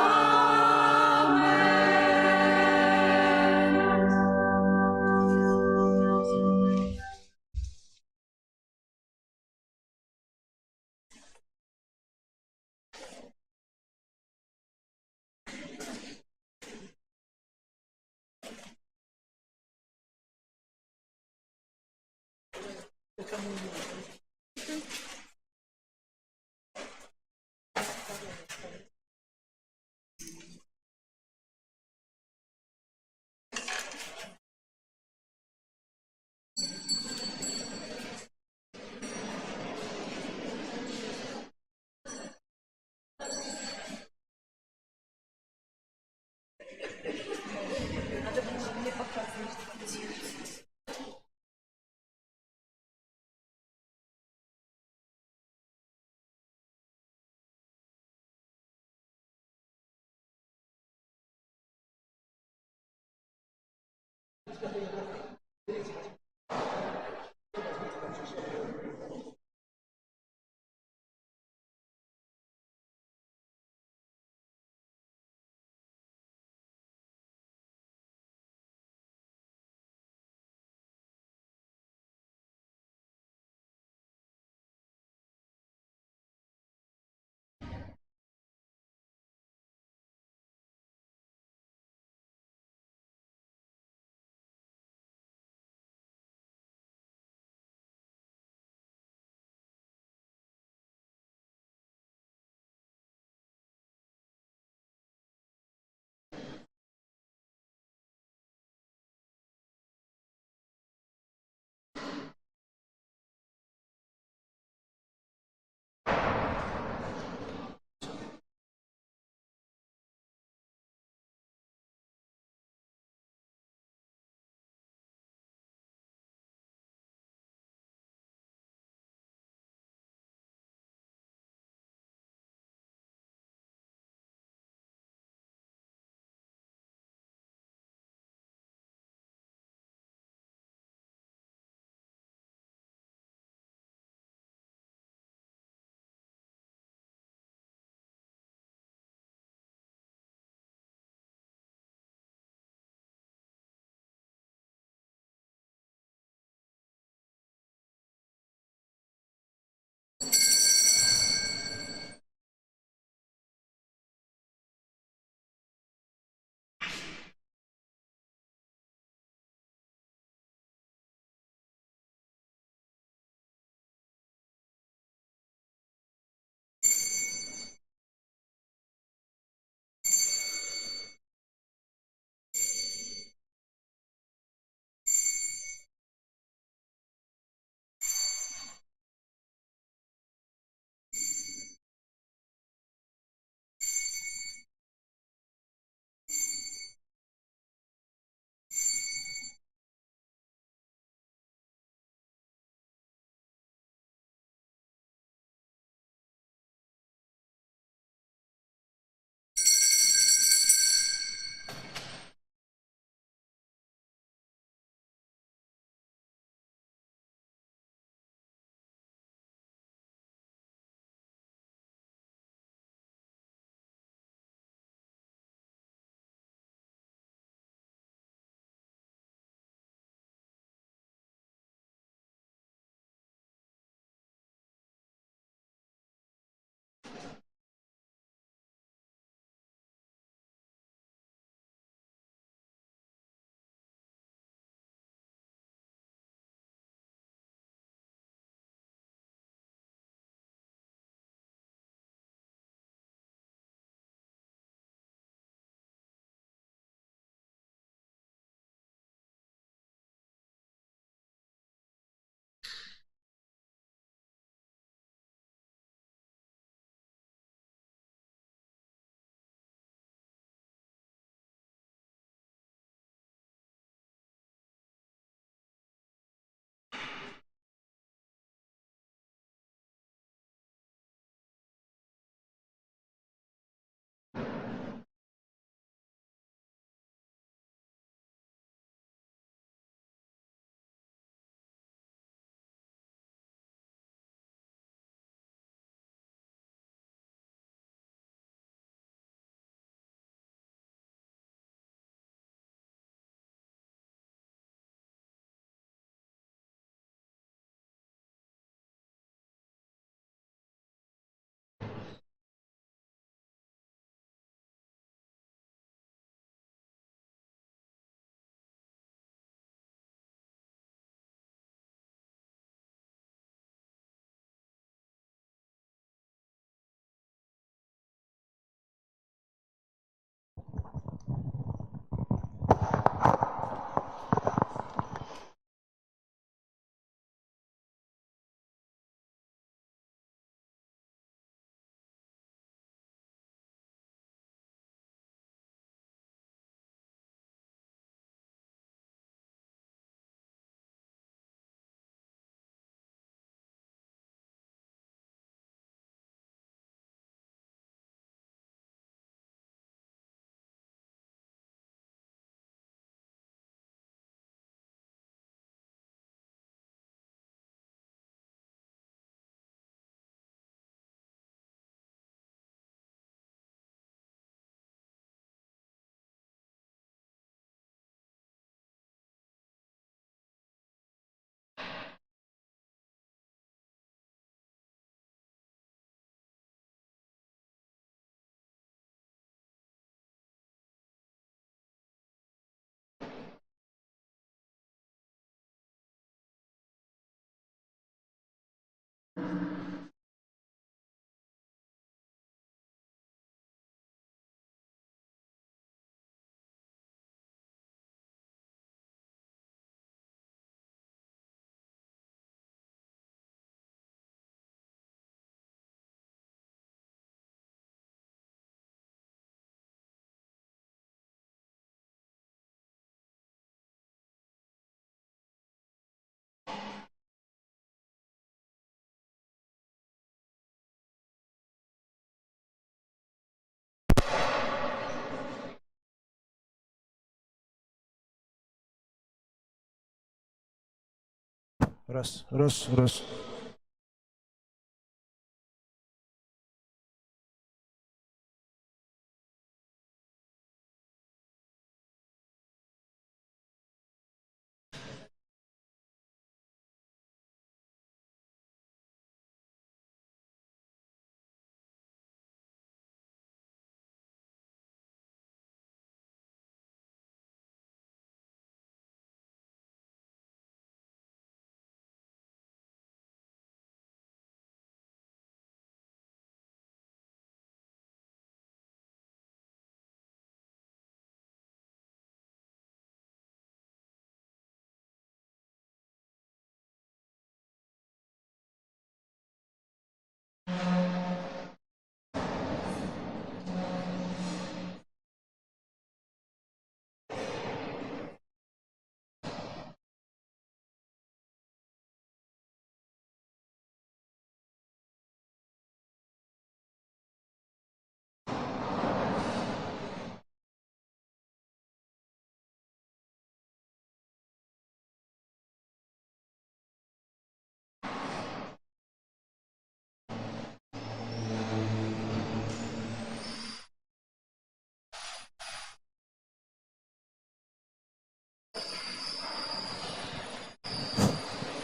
Раз, раз, раз.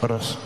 Раз.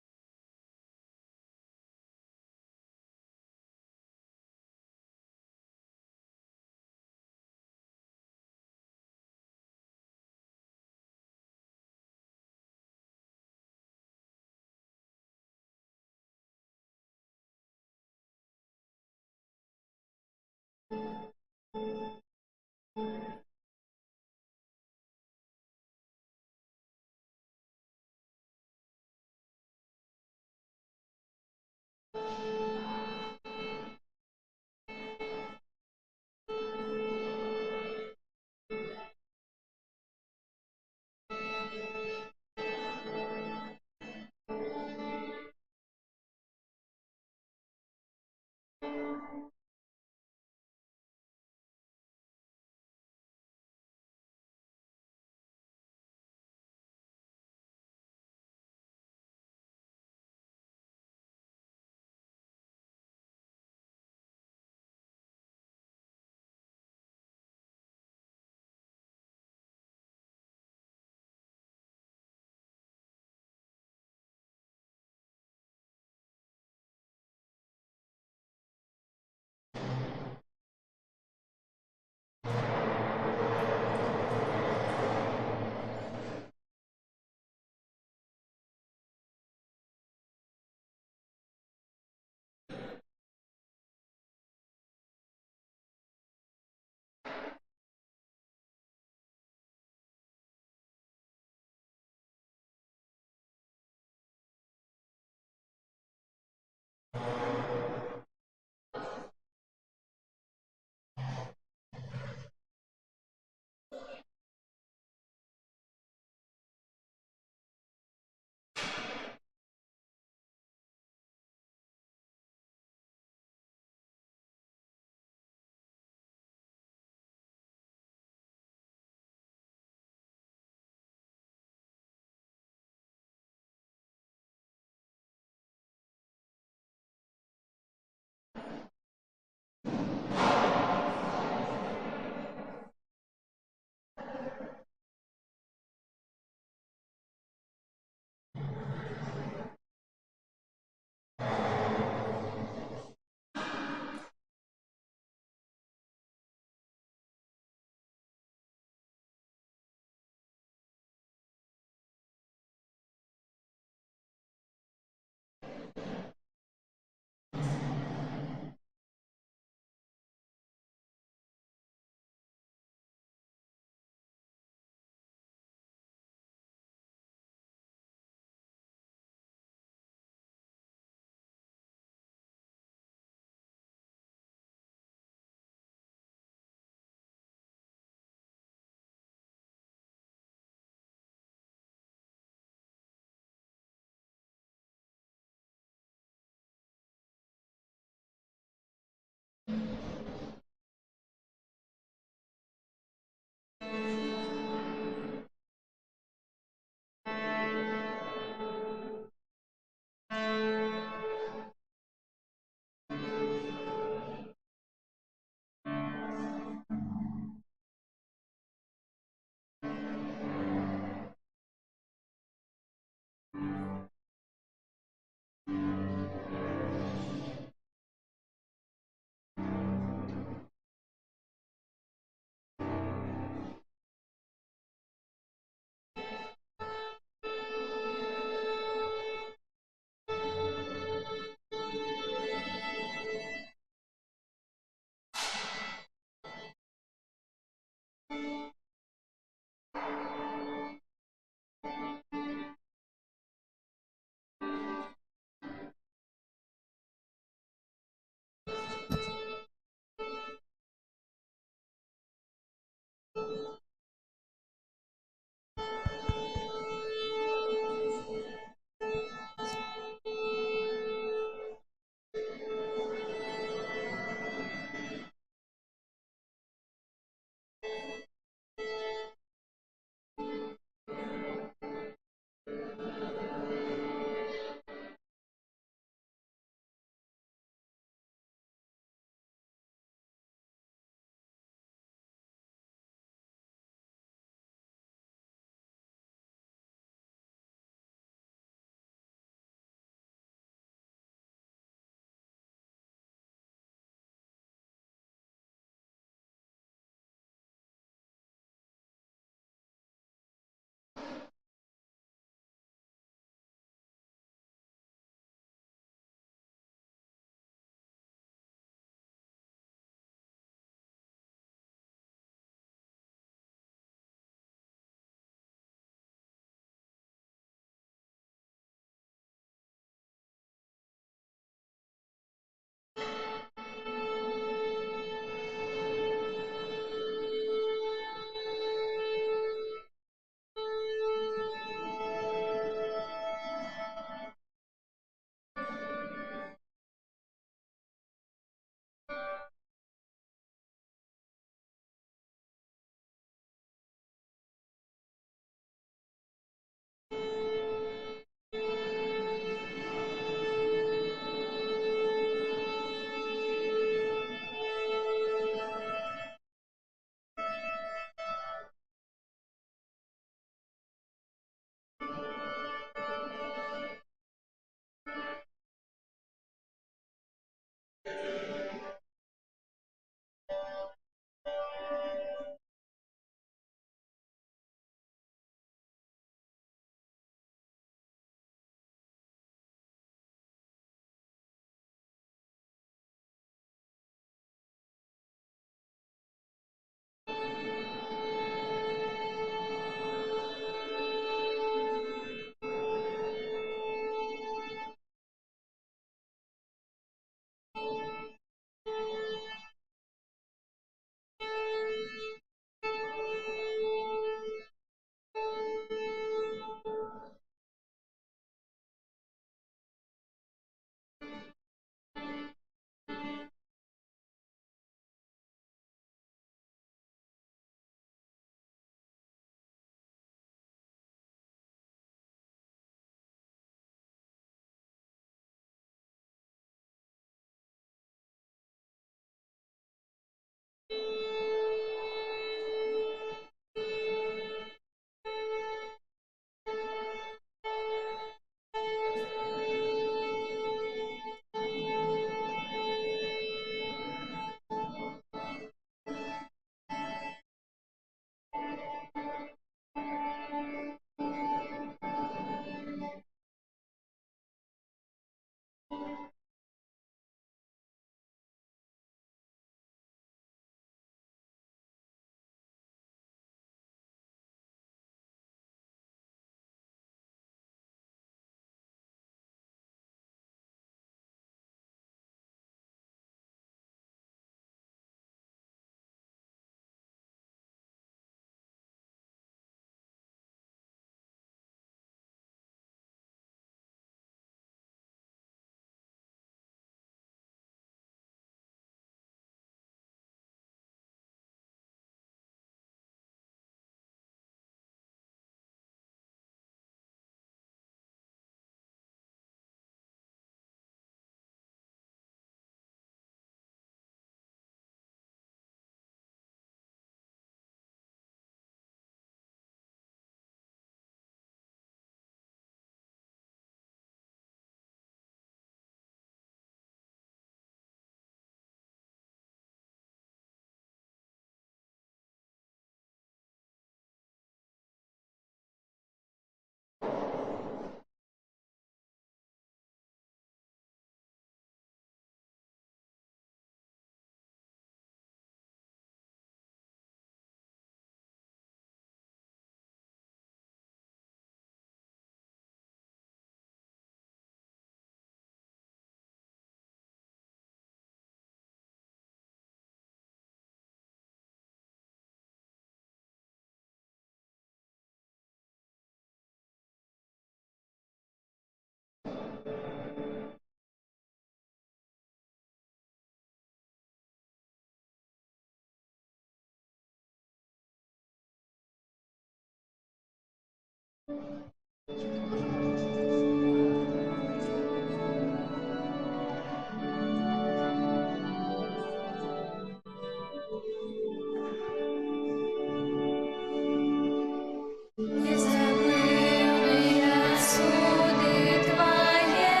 Незабывные суды Твои,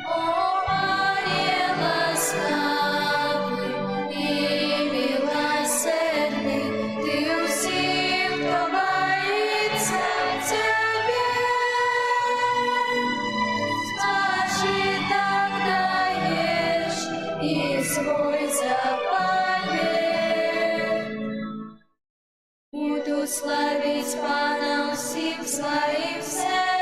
о Маре ласкавый и милосердный, Ты усим, кто боится Тебя. Скажи, тогда ешь и свой заповедь. Буду славить Пана всем своим сердцем.